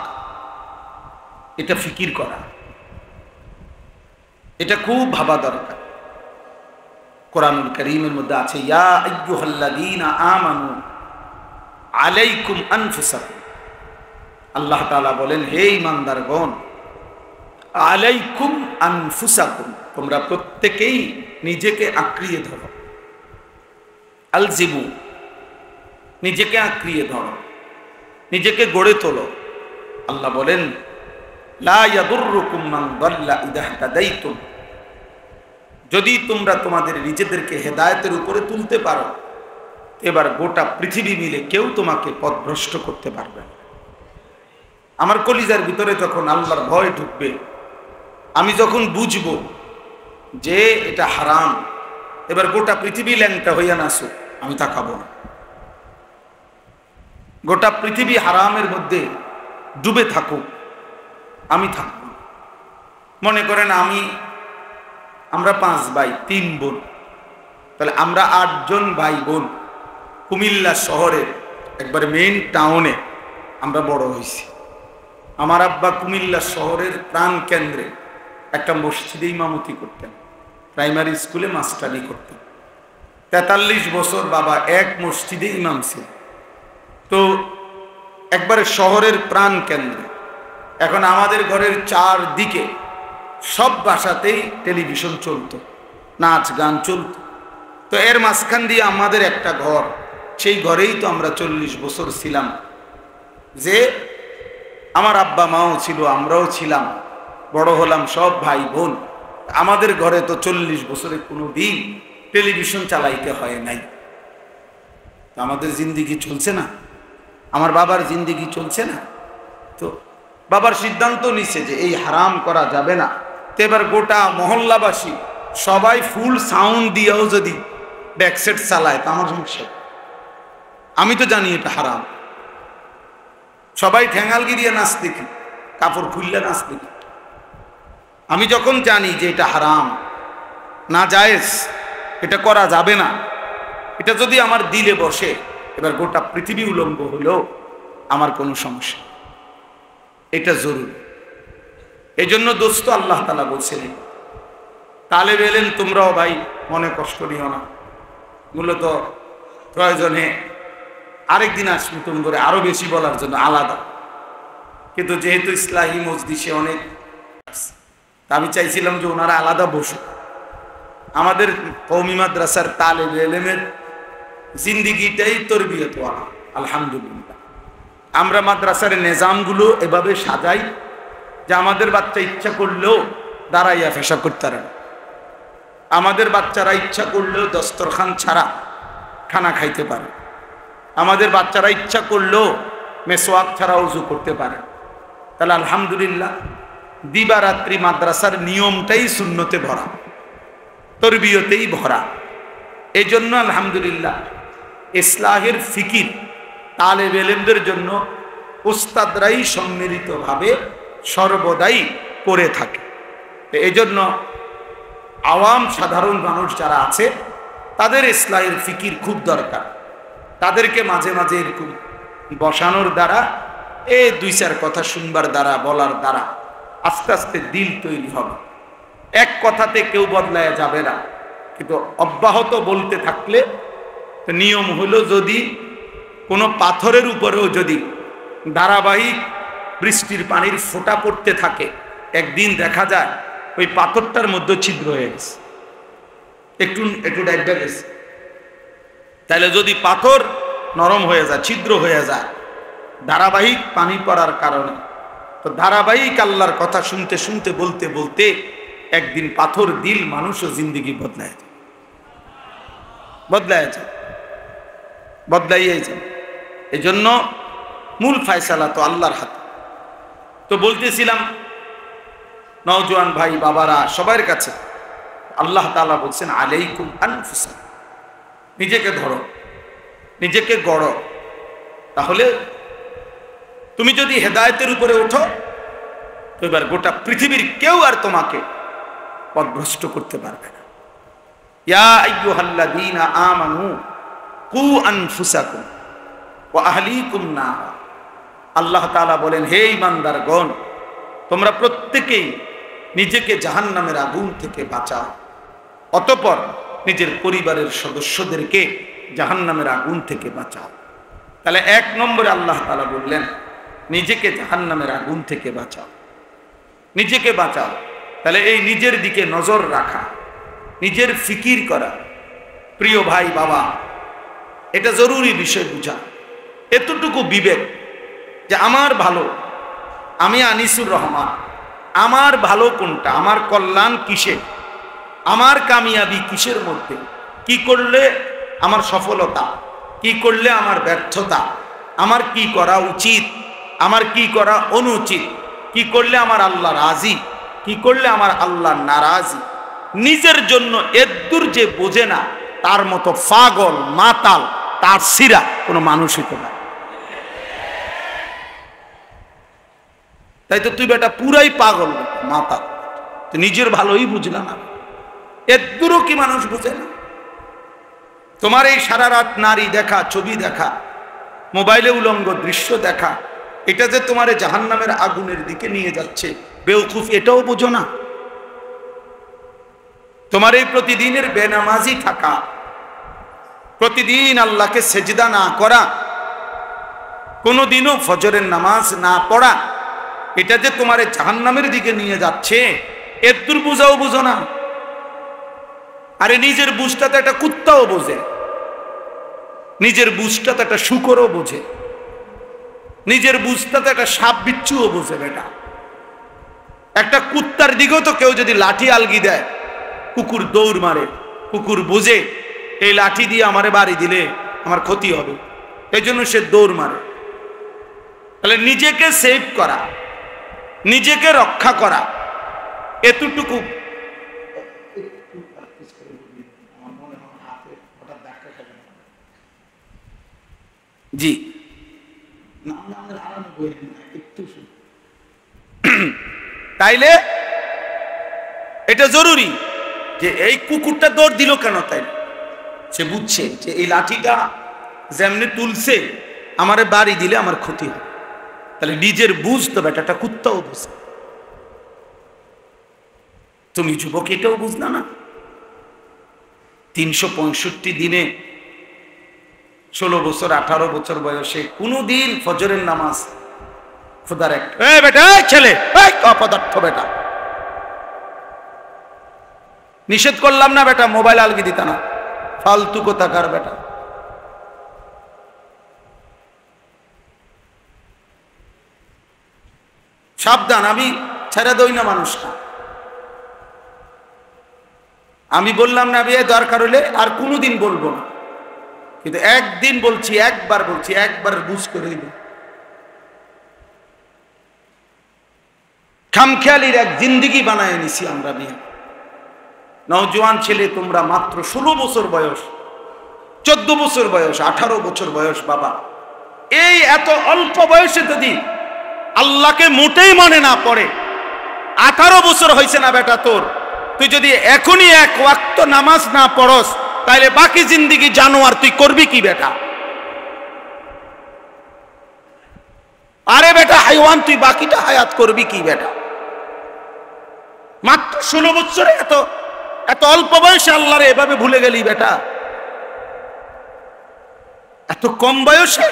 এটা ফিকির করা, এটা খুব ভাবা দরকার। কোরআনুল কারীমের মধ্যে আছে, ইয়া আইয়ুহাল্লাযীনা আমানু আলাইকুম আনফুসাকুম, আল্লাহ তাআলা বলেন, হে ঈমানদারগণ, আলাইকুম আনফুসাকুম, তোমরা প্রত্যেকেই নিজেকে আঁকড়িয়ে ধরো, আলজিমু, নিজেকে আঁকড়িয়ে ধরো, নিজেকে গড়ে তোলো। আল্লাহ বলেন, লা ইয়াদুররুকুম মান দাল্লা ইযা ইহতাদাইতুম, যদি তোমরা তোমাদের নিজেদেরকে হেদায়েতের উপরে তুলতে পারো, এবার গোটা পৃথিবী মিলে কেউ তোমাকে পথভ্রষ্ট করতে পারবে না। আমার কলিজার ভিতরে যখন আল্লাহর ভয় ঢুকবে, আমি যখন বুঝবো যে এটা হারাম, এবার গোটা পৃথিবী ল্যাংটা হইয়া নাসুক, আমি তাকাবো না। গোটা পৃথিবী হারামের মধ্যে ডুবে থাকুক, আমি থাকব। মনে করেন আমরা 5 ভাই 3 বোন, তাহলে আমরা 8 জন ভাই বোন কুমিল্লা শহরের একবারে মেইন টাউনে আমরা বড় হয়েছি। আমার আব্বা কুমিল্লা শহরের প্রাণ কেন্দ্রে একটা মসজিদে ইমামতি করতেন, প্রাইমারি স্কুলে মাস্টারি করতেন। 43 বছর বাবা এক মসজিদে ইমাম ছিল। তো একবারে শহরের প্রাণ কেন্দ্রে, এখন আমাদের ঘরের 4 দিকে সব বাসাতেই টেলিভিশন চলতো, নাচ গান চলতো। তো এর মাঝখান দিয়ে আমাদের একটা ঘর, সেই ঘরেই তো আমরা 40 বছর ছিলাম। যে আমার আব্বা মাও ছিল, আমরাও ছিলাম, বড় হলাম সব ভাই বোন। আমাদের ঘরে তো 40 বছরে কোনো দিন টেলিভিশন চালাইতে হয় নাই। আমাদের জিন্দেগি চলছে না, আমার বাবার জিন্দেগি চলছে না। তো বাবার সিদ্ধান্ত নিছে যে এই হারাম করা যাবে না। তো এবার গোটা মহল্লাবাসী সবাই ফুল সাউন্ড দিয়েও যদি ব্যাকসেট চালায়, তা আমার সমস্যা। আমি তো জানি এটা হারাম, সবাই ঠ্যাঙালগি দিয়ে নাচ দেখি, কাপড় খুললে নাচ দেখি। আমি যখন জানি যে এটা হারাম, না জায়েজ, এটা করা যাবে না, এটা যদি আমার দিলে বসে, এবার গোটা পৃথিবী উলঙ্গ হলেও আমার কোনো সমস্যা, এটা জরুরি। এই জন্য দোস্ত আল্লাহ তাআলা বলছিলেন, তালেব এলেন তোমরাও ভাই মনে কষ্ট নিও না, মূলত প্রয়োজনে আরেকদিন আসবো তুমি করে আরো বেশি বলার জন্য আলাদা। কিন্তু যেহেতু ইসলাহি মজলিসে অনেক, আমি চাইছিলাম যে ওনারা আলাদা বসুক। আমাদের কওমি মাদ্রাসার তালেব এলেমের জিন্দিগিটাই তরবিয়ত ওয়ালা, আলহামদুলিল্লাহ। আমরা মাদ্রাসার নিজামগুলো এভাবে সাজাই যে আমাদের বাচ্চা ইচ্ছা করলেও দাঁড়াইয়া পেশাব করতে পারে না। আমাদের বাচ্চারা ইচ্ছা করলেও দস্তরখান ছাড়া খানা খাইতে পারে, আমাদের বাচ্চারা ইচ্ছা করলেও মেসওয়াক ছাড়া উযু করতে পারে। তাহলে আলহামদুলিল্লাহ, দিবারাত্রি মাদ্রাসার নিয়মটাই সুন্নতে ভরা, তরবিয়তেই ভরা। এই জন্য আলহামদুলিল্লাহ ইসলাহের ফিকির তালেব ইলমদের জন্য উস্তাদরাই সম্মিলিতভাবে সর্বদাই করে থাকে। তো এই জন্য আওয়াম সাধারণ মানুষ যারা আছে তাদের ইসলাহের ফিকির খুব দরকার। তাদেরকে মাঝে মাঝে এরকম বসানোর দ্বারা, এই 2-4 কথা শুনবার দ্বারা, বলার দ্বারা আস্তে আস্তে দিল তৈরি হবে। এক কথাতে কেউ বদলায় যাবে না, কিন্তু অব্যাহত বলতে থাকলে নিয়ম হলো, যদি কোনো পাথরের উপরেও যদি ধারাবাহিক বৃষ্টির পানির ফোঁটা পড়তে থাকে, একদিন দেখা যায় ওই পাথরটার মধ্যে ছিদ্র হয়ে গেছে, একটু একটু ডাইবা গেছে। তাহলে যদি পাথর নরম হয়ে যায়, ছিদ্র হয়ে যায় ধারাবাহিক পানি পড়ার কারণে, তো ধারাবাহিক আল্লাহর কথা শুনতে শুনতে, বলতে বলতে একদিন পাথর দিল মানুষ ও জিন্দিগি বদলায় যায়, বদলাইয়ে যায়। এই জন্য মূল ফায়সালা তো আল্লাহর হাতে। তো বলতেছিলাম, নওজোয়ান ভাই বাবারা সবার কাছে আল্লাহ তাআলা বলছেন, আলাইকুম আনফুসাকুম, নিজেকে ধরো, নিজেকে গড়ো। তাহলে তুমি যদি হেদায়েতের উপরে ওঠো, তো এবার গোটা পৃথিবীর কেউ আর তোমাকে পথভ্রষ্ট করতে পারবে না। ইয়া আইয়ুহাল্লাযীনা আমানু কু আনফুসাকুম ওয়া আহলিকুম নারা। আল্লাহ তাআলা বলেন, হে ঈমানদারগণ, তোমরা প্রত্যেকেই নিজেকে জাহান্নামের আগুন থেকে বাঁচাও, অতঃপর নিজের পরিবারের সদস্যদেরকে জাহান্নামের আগুন থেকে বাঁচাও। তাহলে 1 নম্বরে আল্লাহ তাআলা বললেন, নিজেকে জাহান্নামের আগুন থেকে বাঁচাও, নিজেকে বাঁচাও। তাহলে এই নিজের দিকে নজর রাখা, নিজের ফিকির করা, প্রিয় ভাই বাবা, এটা জরুরি বিষয় বুঝা। এতটুকু বিবেক যে আমার ভালো, আমি আনিসুর রহমান, আমার ভালো কোনটা, আমার কল্যাণ কিসে, আমার কামিয়াবি কিসের মধ্যে, কি করলে আমার সফলতা, কি করলে আমার ব্যর্থতা, আমার কি করা উচিত, আমার কি করা অনুচিত, কি করলে আমার আল্লাহ রাজি, কি করলে আমার আল্লাহ নারাজি। নিজের জন্য এদ্দুর যে বোঝে না, তার মতো পাগল মাতাল তার সিরা কোনো মানুষ হইতে পারে। তাই তো তুই বেটা পুরাই পাগল মাতাল, তুই নিজের ভালোই বুঝলা না, এদ্দুরও কি মানুষ বুঝে না? তোমার এই সারা রাত নারী দেখা, ছবি দেখা, মোবাইলে উলঙ্গ দৃশ্য দেখা, এটা যে তোমার জাহান্নামের আগুনের দিকে নিয়ে যাচ্ছে, বেওকুফ, এটাও বোঝো না? তোমার এই প্রতিদিনের বেনামাজি থাকা, প্রতিদিন আল্লাহকে সেজদা না করা, কোনোদিনও ফজরের নামাজ না পড়া, এটা যে তোমার জাহান্নামের দিকে নিয়ে যাচ্ছে, এর দুর্বুঝাও বুঝো না। আরে নিজের বুঝটা তো একটা কুত্তাও বোঝে, নিজের বুঝটা তো একটা শুকরও বোঝে, নিজের বুঝটা তো একটা সাপ বিচ্ছুও বোঝে। বেটা, একটা কুত্তার দিকেও তো কেউ যদি লাঠি আলগি দেয়, কুকুর দৌড় মারে, কুকুর বোঝে এই লাঠি দিয়ে আমারে বাড়ি দিলে আমার ক্ষতি হবে, এই জন্য সে দৌড় মারে। তাহলে নিজেকে সেভ করা, নিজেকে রক্ষা করা, এতটুকু জি তাইলে এটা জরুরি যে এই কুকুরটা দৌড় দিল কেন, তাই সে বুঝছে যে এই লাঠিটা যেমনি তুলছে আমারে বাড়ি দিলে আমার ক্ষতি হয়। তাহলে নিজের বুঝ তো বেটাটা কুত্তাও বুঝে। তুমি যুবক এটাও বুঝলা না? 365 দিনে 16 বছর 18 বছর বয়সে কোনদিন ফজরের নামাজ খোদার একটা বেটা ছেলে অপদার্থ বেটা, নিষেধ করলাম না বেটা মোবাইল আলগি দিতা না, ফালতু কোথাকার বেটা। সাবধান, আমি ছেড়ে দই না মানুষটা। আমি বললাম না বিয়ে দরকার হলে আর কোনোদিন বলবো না, কিন্তু একদিন বলছি, একবার বলছি, একবার বুঝ করে দিব। খামখেয়ালির এক জিন্দিগি বানায় নিছি আমরা নিয়ে। নওজোয়ান ছেলে তোমরা, মাত্র 16 বছর বয়স, 14 বছর বয়স, 18 বছর বয়স। বাবা, এই এত অল্প বয়সে যদি আল্লাহকে মোটেই মনে না পড়ে, 18 বছর হয়েছে না বেটা তোর, তুই যদি এখনই এক ওয়াক্ত নামাজ না পড়স, তাহলে বাকি জিন্দিগি জানোয়ার তুই করবি কি বেটা? আরে বেটা হাইওয়ান, তুই বাকিটা হায়াত করবি কি বেটা? মাত্র 16 বছরে এত অল্প বয়সে আল্লাহরে এভাবে ভুলে গেলি বেটা? এত কম বয়সে,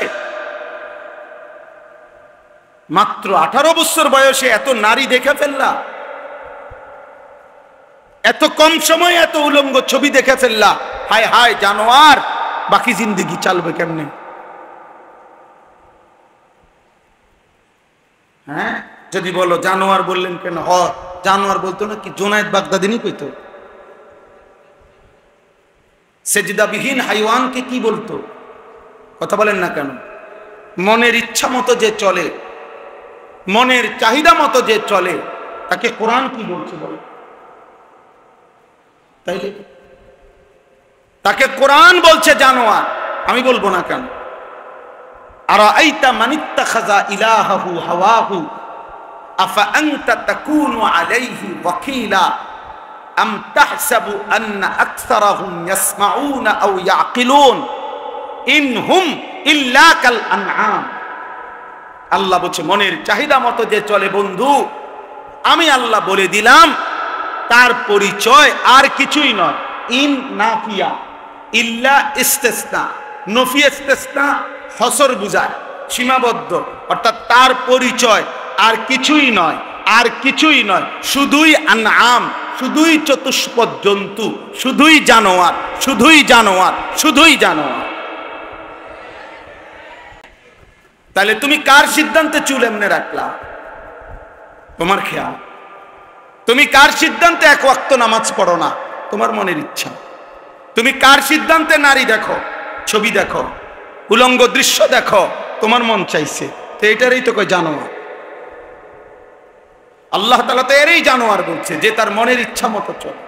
মাত্র 18 বছর বয়সে এত নারী দেখে ফেললা, এত কম সময়ে এত উলঙ্গ ছবি দেখে ফেললা। হায় হায় জানোয়ার, বাকি জিন্দেগি চালবে কেমনে? হ্যাঁ, যদি বলো জানোয়ার বললেন কেন, জানোয়ার বলতো না কি জোনায়েদ বাগদাদিনী কইতো? সেজদাবিহীন হাইওয়ানকে কি বলতো? কথা বলেন না কেন? মনের ইচ্ছা মতো যে চলে, মনের চাহিদা মতো যে চলে, তাকে কোরআন কি বলছে বলো? তাইলে তাকে কোরআন বলছে জানোয়ার, আমি বলবো না কেন? আরাআইতা মান ইত্তাখাযা ইলাহাহু হাওয়াহু আফা আনতা তাকুনু আলাইহি ওয়াকিলা আম তাহসাবু আন্না আকসারাহুম ইয়াসমাউনা আও ইয়াকিলুন ইনহুম ইল্লা কাল আনআম। আল্লাহ বলছে মনের চাহিদা মতো যে চলে বন্ধু, আমি আল্লাহ বলে দিলাম তার পরিচয় আর কিছুই নয়। ইন নাফিয়া, ইল্লা ইস্তেসনা, নফি ইস্তেসনা হসর বুঝায়, সীমাবদ্ধ, অর্থাৎ তার পরিচয় আর কিছুই নয়, আর কিছুই নয়, শুধুই আনআম, শুধুই চতুষ্পদ জন্তু, শুধুই জানোয়ার, শুধুই জানোয়ার, শুধুই জানোয়ার। তাহলে তুমি কার সিদ্ধান্তে চুল এমনে রাখলা? তোমার খেয়াল। তুমি কার সিদ্ধান্তে এক ওয়াক্ত নামাজ পড়ো না? তোমার মনের ইচ্ছা। তুমি কার সিদ্ধান্তে নারী দেখো, ছবি দেখো, উলঙ্গ দৃশ্য দেখো, তোমার মন চাইছে? তো এটারই তো কয় জানোয়ার। আল্লাহ তাআলা তো এরই জানোয়ার বলছে, যে তার মনের ইচ্ছা মতো চলে,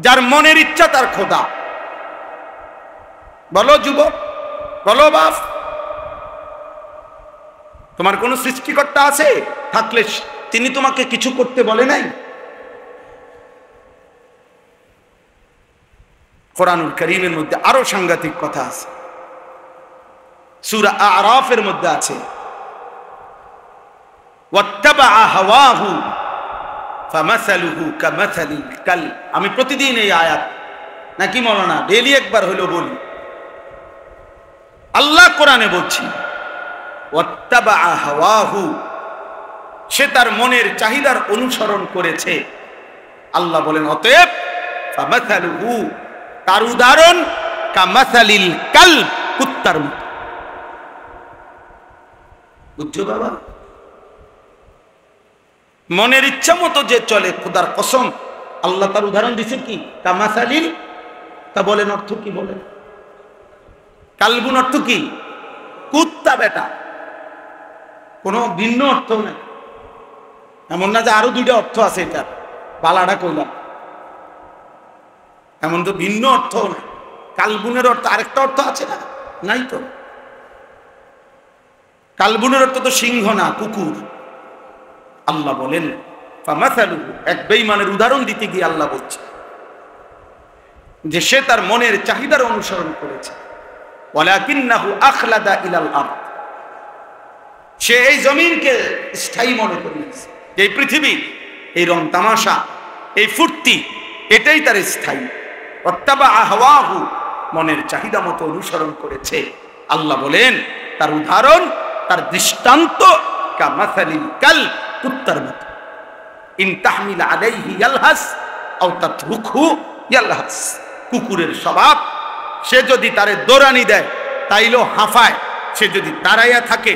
যার মনের ইচ্ছা তার খোদা। বলো যুবক, বলো বাপ, তোমার কোন সৃষ্টিকর্তা আছে? থাকলে তিনি তোমাকে কিছু করতে বলে নাই? কোরআনুল কারীমের মধ্যে আরো সাংঘাতিক কথা আছে। সূরা আরাফের মধ্যে আছে ওয়াত্তাবা হাওয়াহু ফামাসালুহু কামাসালিল কাল। আমি প্রতিদিন এই আয়াত নাকি মাওলানা ডেইলি একবার হলো বলি। আল্লাহ কোরআনে বলছি ওয়াত্তাবা হাওয়াহু, সে তার মনের চাহিদার অনুসরণ করেছে। আল্লাহ বলেন অতএব ফামাসালুহু, তার উদাহরণ কামাসালিল কাল, কুত্তার মতো। বুঝছো বাবা? মনের ইচ্ছা মতো যে চলে, খোদার কসম আল্লাহ তার উদাহরণ দিচ্ছেন কি কামাসালিল। তা বলেন অর্থ কি? বলেন কালবুন অর্থ কি? কুত্তা বেটা, কোনো ভিন্ন অর্থ নেই। এমন না যে আরো দুইটা অর্থ আছে, এটা বালাডা কইলাম, এমন তো ভিন্ন অর্থ নেই। কালবুনের অর্থ আরেকটা অর্থ আছে না? নাই তো। কালবুনের অর্থ তো সিংহ না, কুকুর। আল্লাহ বলেন ফামাসালুহু, এক বেঈমানের উদাহরণ দিতে গিয়ে আল্লাহ বলছে যে সে তার মনের চাহিদার অনুসরণ করেছে। ওয়ালাকিন্নাহু আখলাদা ইলাল আরদ, সে এই জমিনকে স্থায়ী মনে করেছে, যে এই পৃথিবী, এই রং তামাশা, এই ফুর্তি, এটাই তার স্থায়ী। ওয়াত্তাবা হাওয়াহু, মনের চাহিদা মতো অনুসরণ করেছে। আল্লাহ বলেন তার উদাহরণ, তার দৃষ্টান্ত কামাসালিল কাল, কুত্তার মতো। ইন তাহমিল আলাইহি ইয়ালহাস আও তাতরুকহু ইয়ালহাস, কুকুরের স্বভাব। সে যদি তারে দৌড়ানি দেয় তাইলেও হাঁফায়, সে যদি দাঁড়াইয়া থাকে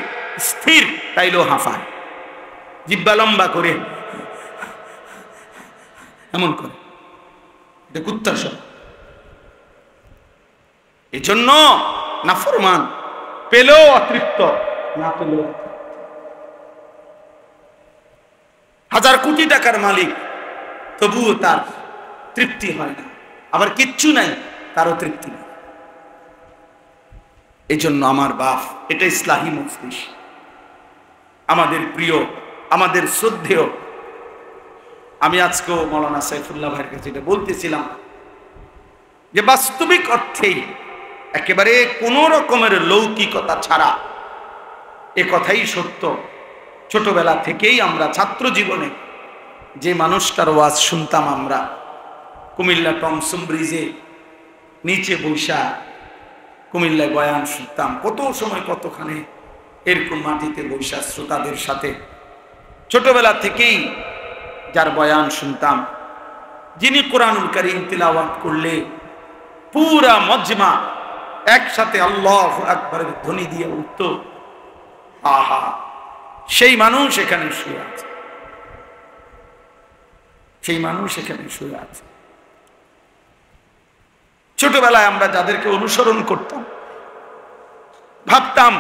স্থির তাইলেও হাঁফায়, জিহ্বা লম্বা করে এমন করে। এটা কুত্তার স্বভাব। এই জন্য নাফরমান পেলেও অতৃপ্ত, না পেলেও হাজার কোটি টাকার মালিক, তবুও তার তৃপ্তি হয় না। আবার কিচ্ছু নাই, তারও তৃপ্তি নেই। এই জন্য আমার বাপ, এটা ইসলাহি মজলিস, আমাদের প্রিয়, আমাদের শ্রদ্ধেয়। আমি আজকেও মৌলানা সাইফুল্লাহ ভাইয়ের কাছে এটা বলতেছিলাম যে বাস্তবিক অর্থেই একেবারে কোন রকমের লৌকিকতা ছাড়া এ কথাই সত্য। ছোটবেলা থেকেই আমরা ছাত্র জীবনে যে মানুষটার ওয়াজ শুনতাম, আমরা কুমিল্লা টমসম ব্রিজে নিচে বৈশা কুমিল্লায় বয়ান শুনতাম, কত সময় কতখানে এরকম মাটিতে বৈশা শ্রোতাদের সাথে ছোটবেলা থেকেই যার বয়ান শুনতাম, যিনি কোরআনুল কারীম তিলাওয়াত করলে পুরা মজমা একসাথে আল্লাহু আকবারের ধ্বনি দিয়ে উঠত, আহা, সেই মানুষ এখানে শুয়ে আছে, সেই মানুষ এখানে শুয়ে আছে। ছোটবেলায় আমরা যাদেরকে অনুসরণ করতাম, ভাবতাম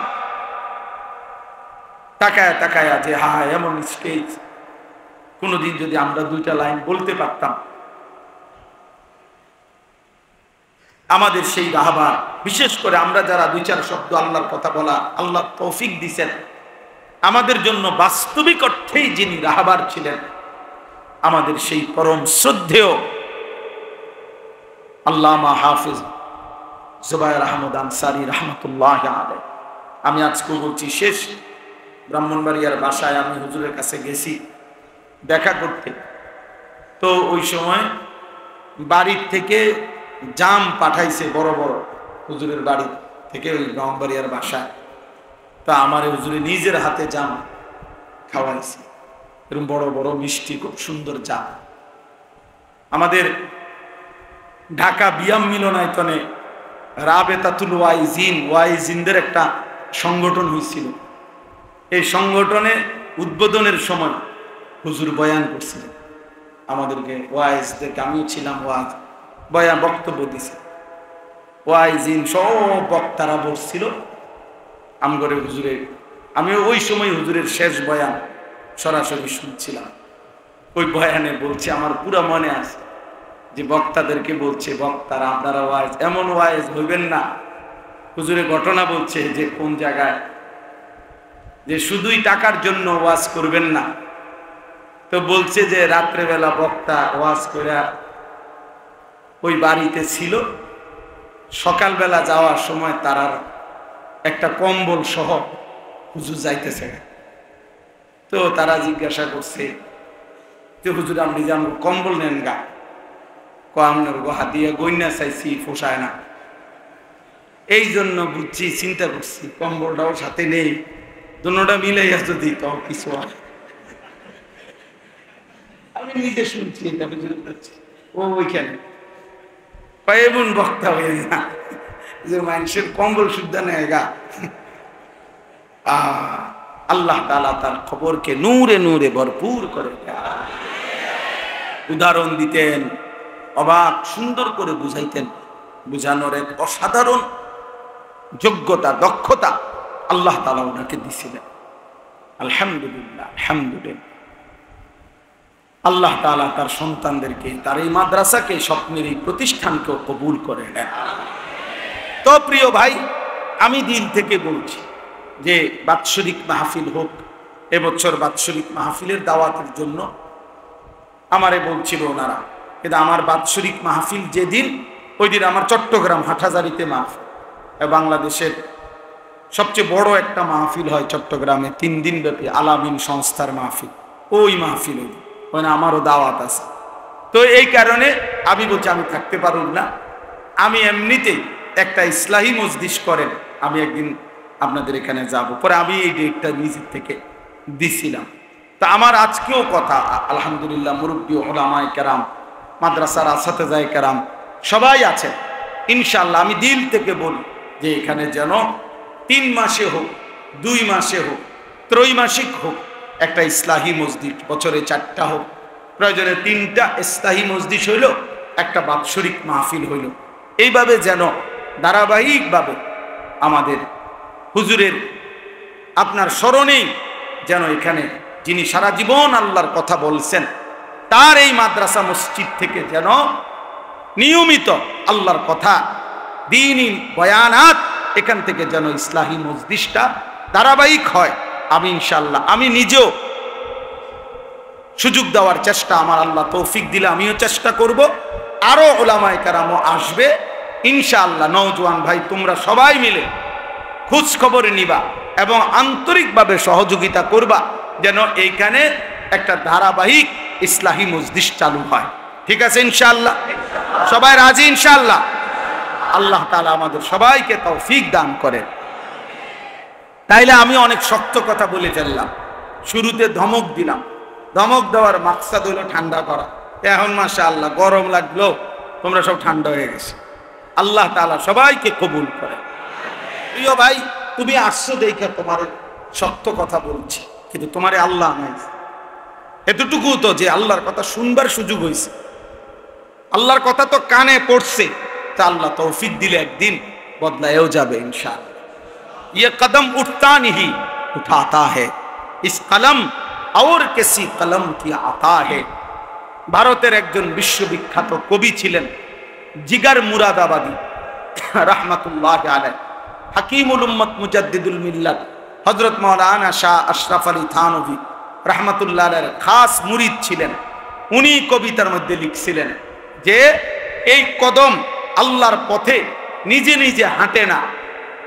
তাকায় তাকায় যে হা এমন স্টেজ, কোনদিন যদি আমরা দুইটা লাইন বলতে পারতাম, আমাদের সেই রাহবার, বিশেষ করে আমরা যারা দুই চার শব্দ আল্লাহর কথা বলা আল্লাহ তৌফিক দিয়েছেন, আমাদের জন্য বাস্তবিক অর্থেই যিনি রাহবার ছিলেন, আমাদের সেই পরম শ্রদ্ধেয় আল্লামা হাফিজ জুবায়ের আহমদ আনসারী রাহমাতুল্লাহ আলাইহি। আমি আজকে বলছি, শেষ ব্রাহ্মণবাড়িয়ার বাসায় আমি হুজুরের কাছে গেছি দেখা করতে, তো ওই সময় বাড়ির থেকে জাম পাঠাইছে বড় বড়, হুজুরের বাড়ি থেকে ওই ব্রাহ্মণবাড়িয়ার বাসায়। তা আমার হুজুরে নিজের হাতে জাম খাওয়াইছে, এরকম বড় বড় মিষ্টি, খুব সুন্দর জাম। আমাদের ঢাকা বিয়াম মিলনায়তনে রাবেতাতুল ওয়াইজিনদের একটা সংগঠন হয়েছিল। এই সংগঠনে উদ্বোধনের সময় হুজুর বয়ান করছিলেন আমাদেরকে, ওয়াইজদেরকে, আমিও ছিলাম, বয়ান বক্তব্য দিছে, ওয়াইজিন সব বক্তারা বসছিল আমগরে হুজুরের। আমি ওই সময় হুজুরের শেষ বয়ান সরাসরি শুনছিলাম। ওই বয়ানে বলছে, আমার পুরো মনে আছে যে বক্তাদেরকে বলছে, বক্তারা আপনারা ওয়াইজ, এমন ওয়াইজ হইবেন না। হুজুরের ঘটনা বলছে যে কোন জায়গায়, যে শুধুই টাকার জন্য ওয়াজ করবেন না। তো বলছে যে রাত্রেবেলা বক্তা ওয়াজ করে ওই বাড়িতে ছিল, সকালবেলা যাওয়ার সময় তারা একটা কম্বল সহ হুজুর যাইতেছে। তো তারা জিজ্ঞাসা করছে যে হুজুর আপনি যেমন কম্বল নেন গা, আপনার গোহা দিয়ে গইনা চাইছি, পোষায় না, এই জন্য বুঝছি, চিন্তা করছি কম্বলটাও সাথে নেই, দুটোটা মিলে যদি তো কিছু হয়। আমি নিজে শুনছি এটা, ও ওইখানে এমন বক্তা হয়ে না যে মানুষের কম্বল শুদ্ধ নেয় গা। আল্লাহ তাআলা তার খবরকে নূরে নূরে ভরপুর করে উদাহরণ দিতেন, অবাক সুন্দর করে বুঝাইতেন, বুঝানোর এক অসাধারণ যোগ্যতা, দক্ষতা আল্লাহ তাআলা ওনাকে দিছিলেন। আলহামদুলিল্লাহ, আলহামদুলিল্লাহ। আল্লাহ তাআলা তার সন্তানদেরকে, তার এই মাদ্রাসাকে, স্বপ্নের এই প্রতিষ্ঠানকেও কবুল করে নেন। তো প্রিয় ভাই, আমি দিল থেকে বলছি যে বাৎসরিক মাহফিল হোক, এবছর বাৎসরিক মাহফিলের দাওয়াতের জন্য আমারে বলছিল ওনারা, কিন্তু আমার বাৎসরিক মাহফিল যেদিন, ওই দিন আমার চট্টগ্রাম হাটহাজারীতে মাহফিল, বাংলাদেশের সবচেয়ে বড় একটা মাহফিল হয় চট্টগ্রামে, 3 দিন ব্যাপী আলামিন সংস্থার মাহফিল। ওই মাহফিল ওই আমারও দাওয়াত আছে। তো এই কারণে আমি বলছি আমি থাকতে পারব না, আমি এমনিতেই একটা ইসলাহি মজলিস করেন, আমি একদিন আপনাদের এখানে যাব। পরে আমি এই ডেটটা নিজের থেকে দিছিলাম। তা আমার আজকেও কথা, আলহামদুলিল্লাহ, মুরব্বী ওলামায়ে কেরাম, মাদ্রাসার আসাতেজায়ে কেরাম সবাই আছেন, ইনশাআল্লাহ আমি দিল থেকে বলি যে এখানে যেন 3 মাসে হোক, 2 মাসে হোক, ত্রৈমাসিক হোক, একটা ইসলাহি মসজিদ, বছরে 4টা হোক, প্রয়োজনে 3টা ইসলাহি মসজিদ হইল, একটা বাৎসরিক মাহফিল হইল। এইভাবে যেন ধারাবাহিকভাবে আমাদের হুজুরের আপনার স্মরণেই যেন এখানে যিনি সারা জীবন আল্লাহর কথা বলছেন তার এই মাদ্রাসা মসজিদ থেকে যেন নিয়মিত আল্লাহর কথা দ্বীনি বয়ানাত এখান থেকে যেন ইসলাহী মজলিসটা ধারাবাহিক হয়। আমি ইনশাআল্লাহ আমি নিজেও সুযোগ দেওয়ার চেষ্টা, আমার আল্লাহ তৌফিক দিলে আমিও চেষ্টা করব। আরো ওলামায়ে কেরামও আসবে ইনশাআল্লাহ। নওজোয়ান ভাই তোমরা সবাই মিলে খোঁজ খবর নিবা এবং আন্তরিকভাবে সহযোগিতা করবা যেন এইখানে একটা ধারাবাহিক ইসলাহী মজলিস চালু হয়। ঠিক আছে ইনশাআল্লাহ? সবাই রাজি ইনশাআল্লাহ? আল্লাহ তাআলা আমাদের সবাইকে তৌফিক দান করেন। তাইলে আমি অনেক শক্ত কথা বলে ফেললাম, শুরুতে ধমক দিলাম। ধমক দেওয়ার মাকসাদ হলো ঠান্ডা করা। এখন মাশাআল্লাহ গরম লাগলো, তোমরা সব ঠান্ডা হয়ে গেছে। আল্লাহ তাআলা সবাইকে কবুল করে। প্রিয় ভাই, তুমি আসছো দেখে তোমার শক্ত কথা বলছি, কিন্তু তোমারে আল্লাহ নাই। এতটুকু তো যে আল্লাহর কথা শুনবার সুযোগ হয়েছে, আল্লাহর কথা তো কানে পড়ছে, তা আল্লাহ তৌফিক দিলে একদিন বদলায়ও যাবে ইনশাআল্লাহ। ये कदम उठता नहीं उठाता है, इस कलम और किसी कलम की आता है। ভারতের একজন বিশ্ববিখ্যাত কবি ছিলেন জিগার মুরাদাবাদী রাহমাতুল্লাহি আলাইহি, হাকিমুল উম্মত মুজাদ্দিদুল মিল্লাত হযরত মাওলানা শাহ আশরাফ আলী থানভী রাহমাতুল্লাহি আলাইহির খাস মুরিদ ছিলেন। উনি কবিতার মধ্যে লিখছিলেন যে এই কদম আল্লাহর পথে নিজে নিজে হাঁটে না,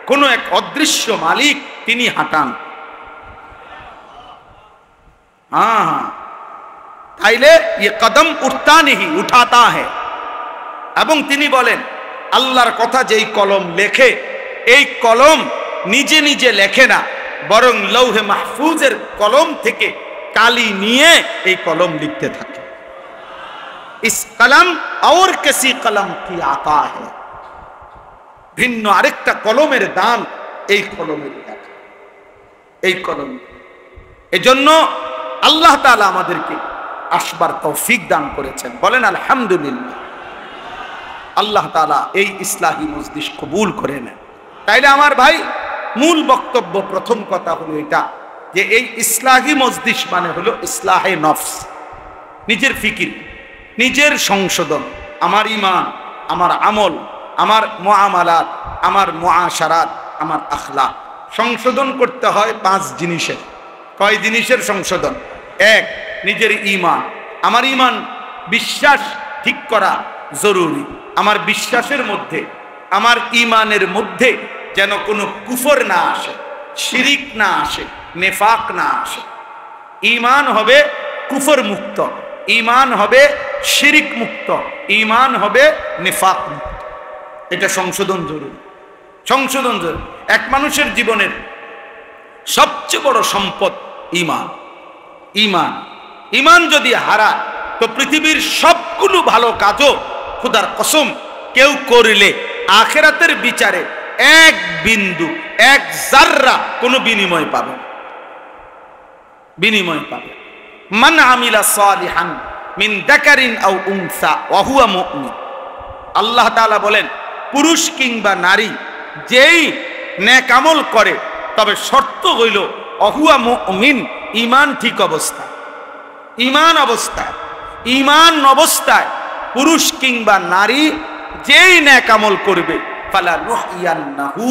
কোন এক অদৃশ্য মালিক তিনি হাঁটান। তাইলে ये कदम उठता नहीं उठाता है। এবং তিনি বলেন আল্লাহর কথা যেই কলম লেখে, এই কলম নিজে নিজে লেখে না, বরং লৌহে মাহফুজের কলম থেকে কালি নিয়ে এই কলম লিখতে থাকে। इस कलम और किसी कलम की आता है। ভিন্ন আরেকটা কলমের দান এই কলমের লেখা, এই কলম। এজন্য আল্লাহ তাআলা আমাদেরকে আসবার তৌফিক দান করেছেন, বলেন আলহামদুলিল্লাহ। আল্লাহ তাআলা এই ইসলাহী মজলিস কবুল করে নেন। তাইলে আমার ভাই, মূল বক্তব্য প্রথম কথা হলো এটা যে এই ইসলাহী মজলিস মানে হলো ইসলাহে নফস, নিজের ফিকির, নিজের সংশোধন, আমার ঈমান, আমার আমল, আমার মুআমালাত, আমার মুআশারাত, আমার আখলাক সংশোধন করতে হয় 5 জিনিসের। কয় জিনিসের সংশোধন? 1, নিজের ঈমান। আমার ঈমান বিশ্বাস ঠিক করা জরুরি। আমার বিশ্বাসের মধ্যে, আমার ঈমানের মধ্যে যেন কোনো কুফর না আসে, শিরিক না আসে, নেফাক না আসে। ঈমান হবে কুফর মুক্ত, ঈমান হবে শিরিক মুক্ত, ঈমান হবে নেফাক মুক্ত। এটা সংশোধন জরুরি, সংশোধন জরুরি। এক মানুষের জীবনের সবচেয়ে বড় সম্পদ ঈমান। ঈমান ঈমান যদি হারায় তো পৃথিবীর সবগুলো ভালো কাজও খোদার কসম কেউ করলে আখিরাতের বিচারে এক বিন্দু, এক জাররা কোনো বিনিময় পাবে না, বিনিময় পাবে। মান আমিলা সালিহান মিন যাকারিন আও উনসা ওয়া হুয়া মুমিন। আল্লাহ তাআলা বলেন, পুরুষ কিংবা নারী যেই নেক আমল করে, তবে শর্ত হইল অহুয়া মুমিন, ঈমান ঠিক অবস্থা, ঈমান অবস্থায়, ঈমান অবস্থায় পুরুষ কিংবা নারী যেই নেক আমল করবে, ফালা নুহইয়ান্নাহু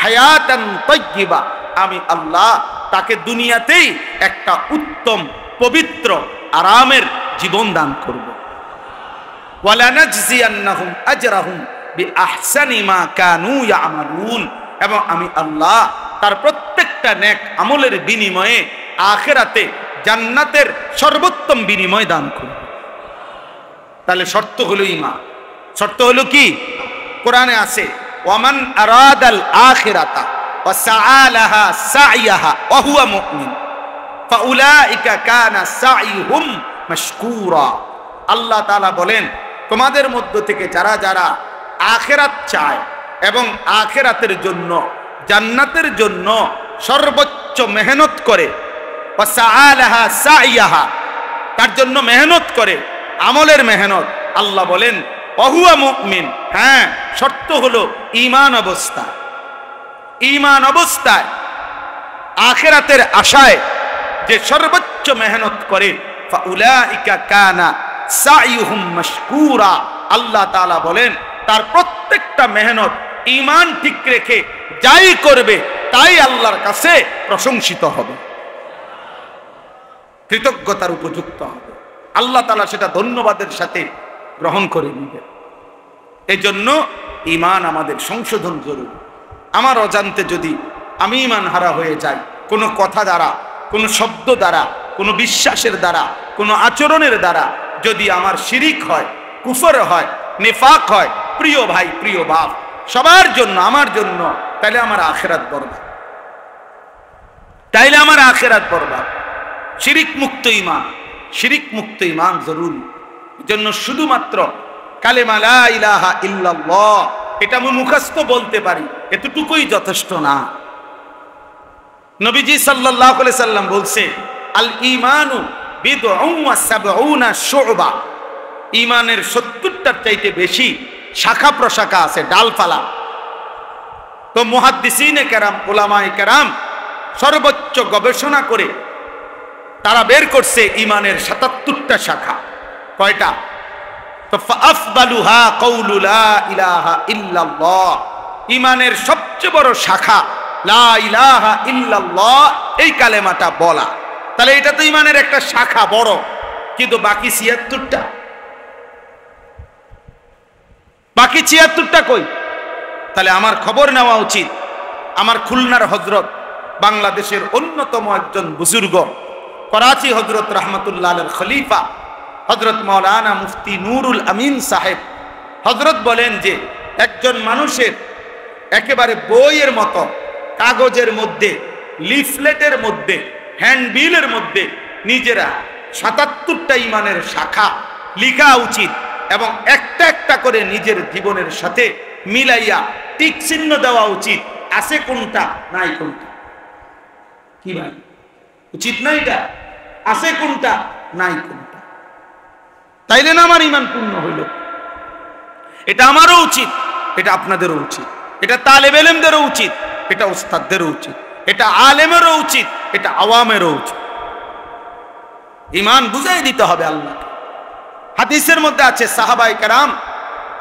হায়াতান তাইয়্যিবা, আমি আল্লাহ তাকে দুনিয়াতেই একটা উত্তম, পবিত্র, আরামের জীবন দান করব। ওয়ালা নাজজিয়ান্নাহুম আজরাহুম বিআহসানি মা কানু ইয়ামালুন, এবং আমি আল্লাহ তার প্রত্যেকটা নেক আমলের বিনিময়ে আখিরাতে জান্নাতের সর্বোত্তম বিনিময় দান করব। তাহলে শর্ত হলো ঈমান। শর্ত হলো কি? কোরআনে আছে, ওয়ামান আরাদাল আখিরাতা ওয়া সাআলাহা সাইয়াহা ওয়া হুয়া মুমিন ফাউলাইকা কানা সাইহুম মাশকুরা। আল্লাহ তাআলা বলেন, তোমাদের মধ্য থেকে যারা যারা আখিরাত চায় এবং আখিরাতের জন্য, জান্নাতের জন্য সর্বোচ্চ মেহনত করে, ওয়া সাআলাহা সাইয়াহা, তার জন্য মেহনত করে, আমলের মেহনত, আল্লাহ বলেন ওহুয়া মুমিন, হ্যাঁ শর্ত হলো ঈমান অবস্থা, ঈমান অবস্থায় আখিরাতের আশায় যে সর্বোচ্চ মেহনত করে ফাউলাইকা কানা সাইয়ুহুম মাশকুরা, আল্লাহ তাআলা বলেন তার প্রত্যেকটা মেহনত ঈমান ঠিক রেখে যাই করবে তাই আল্লাহর কাছে প্রশংসিত হবে, কৃতজ্ঞতার উপযুক্ত হবে, আল্লাহ তাআলা সেটা ধন্যবাদের সাথে গ্রহণ করে নেবেন। এই জন্য ঈমান আমাদের সংশোধন জরুরি। আমার অজান্তে যদি আমি ঈমান হারা হয়ে যাই, কোনো কথা দ্বারা, কোনো শব্দ দ্বারা, কোনো বিশ্বাসের দ্বারা, কোনো আচরণের দ্বারা যদি আমার শিরিক হয়, কুফর হয়, নিফাক হয়, প্রিয় ভাই প্রিয় বাপ সবার জন্য, আমার জন্য, তাইলে আমার আখিরাত বরবাদ, তাইলে আমার আখিরাত বরবাদ। শিরিক মুক্ত ঈমান, শিরিক মুক্ত ঈমান জরুরি। জন্য শুধুমাত্র কালেমা লা ইলাহা ইল্লাল্লাহ এটা আমি মুখস্থ বলতে পারি, এতটুকুই যথেষ্ট না। নবীজি সাল্লাল্লাহু আলাইহি সাল্লাম বলছে আল ঈমানু বিদউন ওয়া সাবউনা শুবা, ঈমানের 70টার চাইতে বেশি শাখা প্রশাখা আছে, ডালপালা। তো মুহাদ্দিসিনে কেরাম, উলামায়ে কেরাম সর্বোচ্চ গবেষণা করে তারা বের করছে ঈমানের 77টা শাখা। কয়টা? তো ফাআফদালুহা কাউলু লা ইলাহা ইল্লাল্লাহ, ঈমানের সবচেয়ে বড় শাখা লা ইলাহা ইল্লাল্লাহ, এই কালেমাটা বলা। তাহলে এটা তো ঈমানের একটা শাখা বড়, কিন্তু বাকি 76টা, বাকি 76টা কই? তাহলে আমার খবর নেওয়া উচিত। আমার খুলনার হযরত, বাংলাদেশের অন্যতম একজন বুজুর্গ, করাচি হযরত রাহমাতুল্লাহ আলাইহির খলিফা হযরত মাওলানা মুফতি নুরুল আমিন সাহেব হযরত বলেন যে একজন মানুষের একেবারে বইয়ের মতো কাগজের মধ্যে, লিফলেটের মধ্যে, হ্যান্ডবিলের মধ্যে নিজেরা 77টা ঈমানের শাখা লেখা উচিত এবং একটা একটা করে নিজের জীবনের সাথে মিলাইয়া টিক চিহ্ন দেওয়া উচিত, আছে কোনটা নাই কোনটা। কি ভাই, উচিত না এটা? আছে কোনটা নাই কোনটা, তাইলে না আমার ঈমান পূর্ণ হইল। এটা আমারও উচিত, এটা আপনাদেরও উচিত, এটা তালেবে ইলমদেরও উচিত, এটা উস্তাদদেরও উচিত, এটা আলেমেরও উচিত, এটা আওয়ামেরও উচিত। ঈমান বুঝাই দিতে হবে আল্লাহকে। হাদিসের মধ্যে আছে সাহাবায়ে কেরাম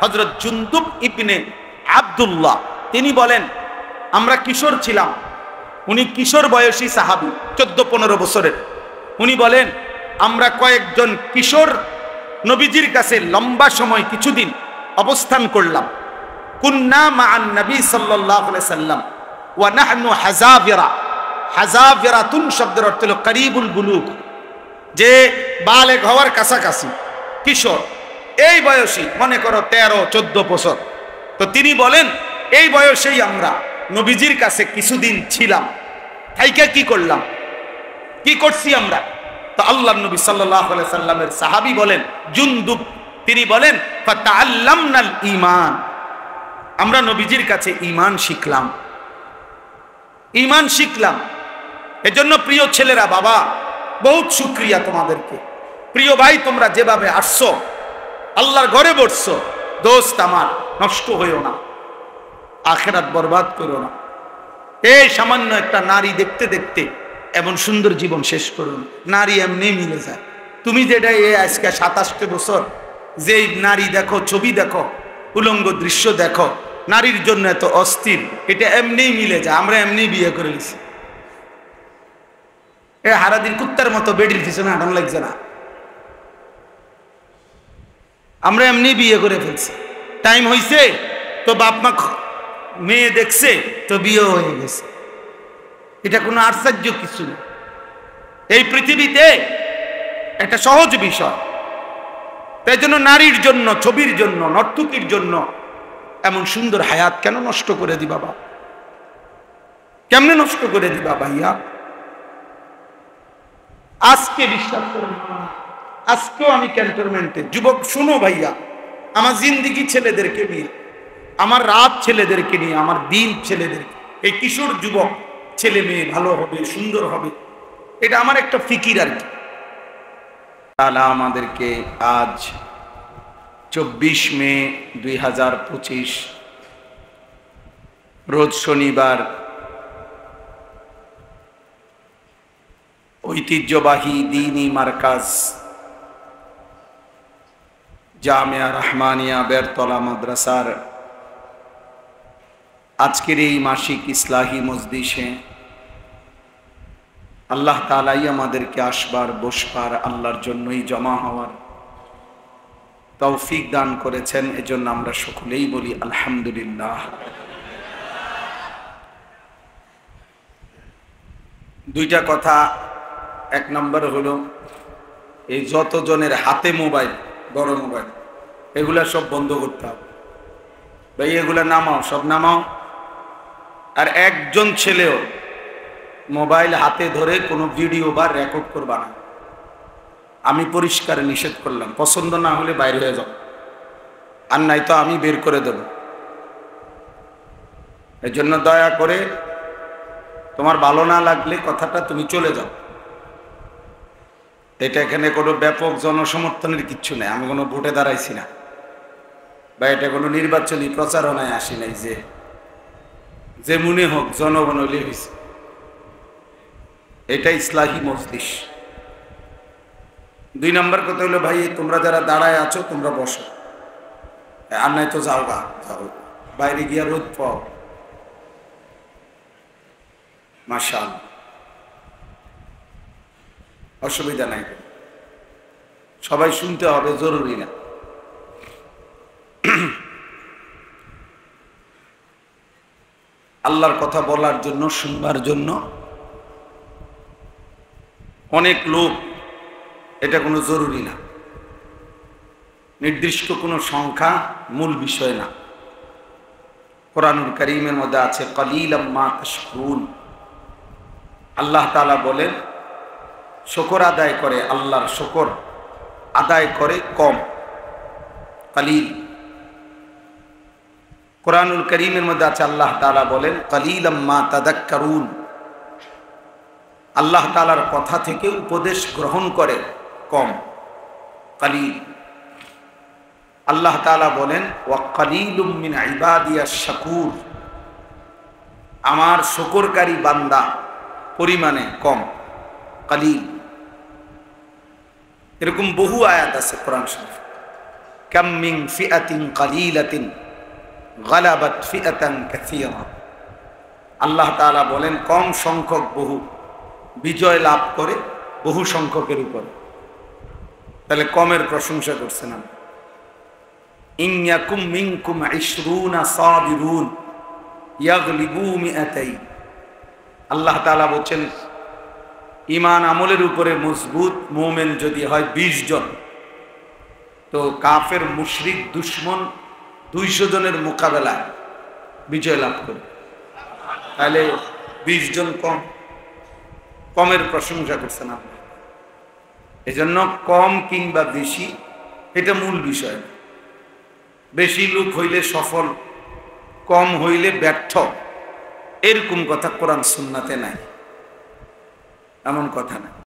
হযরত জুনদুব ইবনে আব্দুল্লাহ তিনি বলেন আমরা কিশোর ছিলাম, উনি কিশোর বয়সী সাহাবী 14-15 বছরের। উনি বলেন আমরা কয়েকজন কিশোর নবীজির কাছে লম্বা সময় কিছুদিন অবস্থান করলাম। কুন্না মা'আন নবী সাল্লাল্লাহু আলাইহি সাল্লাম ওয়া নাহনু হাযাবিরা, হাযাবিরাতুন শব্দের অর্থ হলো করিবুল বুলুগ, যে বালেগ হওয়ার কাছাকাছি কিশোর, এই বয়সী, মনে করো 13-14 বছর। তো তিনি বলেন এই বয়সেই আমরা নবীজির কাছে কিছুদিন ছিলাম, তাইকে কি করলাম, কি করছি আমরা? তো আল্লাহর নবী সাল্লাল্লাহু আলাইহি সাল্লামের সাহাবী বলেন জুনদুব, তিনি বলেন ফাতাআল্লামনাল ঈমান, আমরা নবীজির কাছে ঈমান শিখলাম, ঈমান শিখলাম। এজন্য প্রিয় ছেলেরা, বাবা বহুত শুকরিয়া তোমাদেরকে। প্রিয় ভাই, তোমরা যেভাবে আসছো, আল্লাহর ঘরে বসছো, দোস্ত আমার নষ্ট হইও না, আখিরাত বরবাদ করো না। এই সামান্য একটা নারী দেখতে দেখতে এমন সুন্দর জীবন শেষ করো না। নারী এমনি মিলে যায়। তুমি যেটা এই আজকে 27 বছর যে নারী দেখো, ছবি দেখো, উলঙ্গ দৃশ্য দেখো, নারীর জন্য এত অস্থির, এটা এমনি মিলে যায়। আমরা এমনি বিয়ে করে নিছি, এ হারাদিন কুত্তার মতো বেডির পিছনে হাঁটানো লাগছে না, আমরা এমনি বিয়ে করে ফেলছি। টাইম হইছে তো বাপ মা মেয়ে দেখছে তো বিয়ে হয়ে গেছে, এটা কোনো আশ্চর্য কিছু না। এই পৃথিবীতে একটা সহজ বিষয়। তাই জন্য নারীর জন্য, ছবির জন্য, নর্তকীর জন্য এমন সুন্দর হায়াত কেন নষ্ট করে দিবা? বাবা কেমনে নষ্ট করে দিবা ভাইয়া? আজকে বিশ্বাস করেন, আজকেও আমি ক্যান্টনমেন্টে যুবক, শুনো ভাইয়া, আমার জিন্দিগি ছেলেদেরকে নিয়ে, আমার রাত ছেলেদেরকে নিয়ে, আমার দিন ছেলেদেরকে, এই কিশোর যুবক ছেলে মেয়ে ভালো হবে, সুন্দর হবে, এটা আমার একটা ফিকির আর কি। তাআলা আমাদেরকে আজ 24 মে 2025 রোজ শনিবার ঐতিহ্যবাহী দ্বীনি মার্কাজ জামিয়া রহমানিয়া বেরতলা মাদ্রাসার আজকের এই মাসিক ইসলাহি মজলিসে আল্লাহ তাআলাই আমাদেরকে আসবার বসবার আল্লাহর জন্যই জমা হওয়ার তৌফিক দান করেছেন। এজন্য আমরা সকলেই বলি আলহামদুলিল্লাহ। দুইটা কথা। এক নম্বর হলো এই যতজনের হাতে মোবাইল, বড় মোবাইল, এগুলা সব বন্ধ করতে হবে ভাই। এগুলা নামাও, সব নামাও। আর একজন ছেলেও মোবাইল হাতে ধরে কোনো ভিডিও বা রেকর্ড করবা না। আমি পরিষ্কার নিষেধ করলাম। পছন্দ না হলে বাইরে হয়ে যাও, আর নাই তো আমি বের করে দেব। এর জন্য দয়া করে তোমার ভালো না লাগলে কথাটা তুমি চলে যাও। এটা এখানে কোনো ব্যাপক জনসমর্থনের কিচ্ছু নেই। আমি কোনো ভোটে দাঁড়াইছি না বা এটা কোনো নির্বাচনী প্রচারণায় আসি নাই যে মনে হোক জনগণ হইলে হয়েছে। এটা ইসলাহি মজলিস। দুই নম্বর কথা হলো ভাই, তোমরা যারা দাঁড়ায় আছো তোমরা বসো, আর নাই তো যাও গা, যাও বাইরে গিয়া রোদ পাও। মাশাআল্লাহ, অসুবিধা নাই, সবাই শুনতে হবে, জরুরি না। আল্লাহর কথা বলার জন্য, শুনবার জন্য অনেক লোক, এটা কোনো জরুরি না। নির্দিষ্ট কোনো সংখ্যা মূল বিষয় না। কোরআনুল কারীমের মধ্যে আছে কালিলাম মা তাশকুরুন। আল্লাহ তাআলা বলেন শুকর আদায় করে, আল্লাহর শুকর আদায় করে কম, কালিল। কোরআনুল কারীমের মধ্যে আছে আল্লাহ তাআলা বলেন কালিলাম মা তাযাক্কারুন। আল্লাহ তাআলার কথা থেকে উপদেশ গ্রহণ করে কম, কালিল। আল্লাহ তাআলা বলেন ওয়া কালিলুম মিন ইবাদিয়াশ শাকুর। আমার শুকরকারী বান্দা পরিমাণে কম, কালিল। এরকম বহু আয়াত আছে কোরআন শরীফ। কাম মিন ফিআতিন কালিলাতিন গালাবাত ফিআতান কাসীরা। আল্লাহ তাআলা বলেন কম সংখ্যক বহু বিজয় লাভ করে বহু সংখ্যকের উপরে। তাহলে কমের প্রশংসা করছেন না। ইন ইয়াকুম মিনকুম 20 সাবিরুন ইয়াগলিবু মিআতাইন। আল্লাহ তাআলা বলেন ঈমান আমলের উপরে মজবুত মুমিন যদি হয় 20 জন, তো কাফের মুশরিক দুশমন 200 জনের মোকাবেলায় বিজয় লাভ করে। তাহলে 20 জন কম, কমের প্রশংসা করছেন আপনি। এজন্য কম কিংবা বেশি এটা মূল বিষয়। বেশি লোক হইলে সফল, কম হইলে ব্যর্থ, এরকম কথা কোরআন সুন্নাতে নাই, এমন কথা না।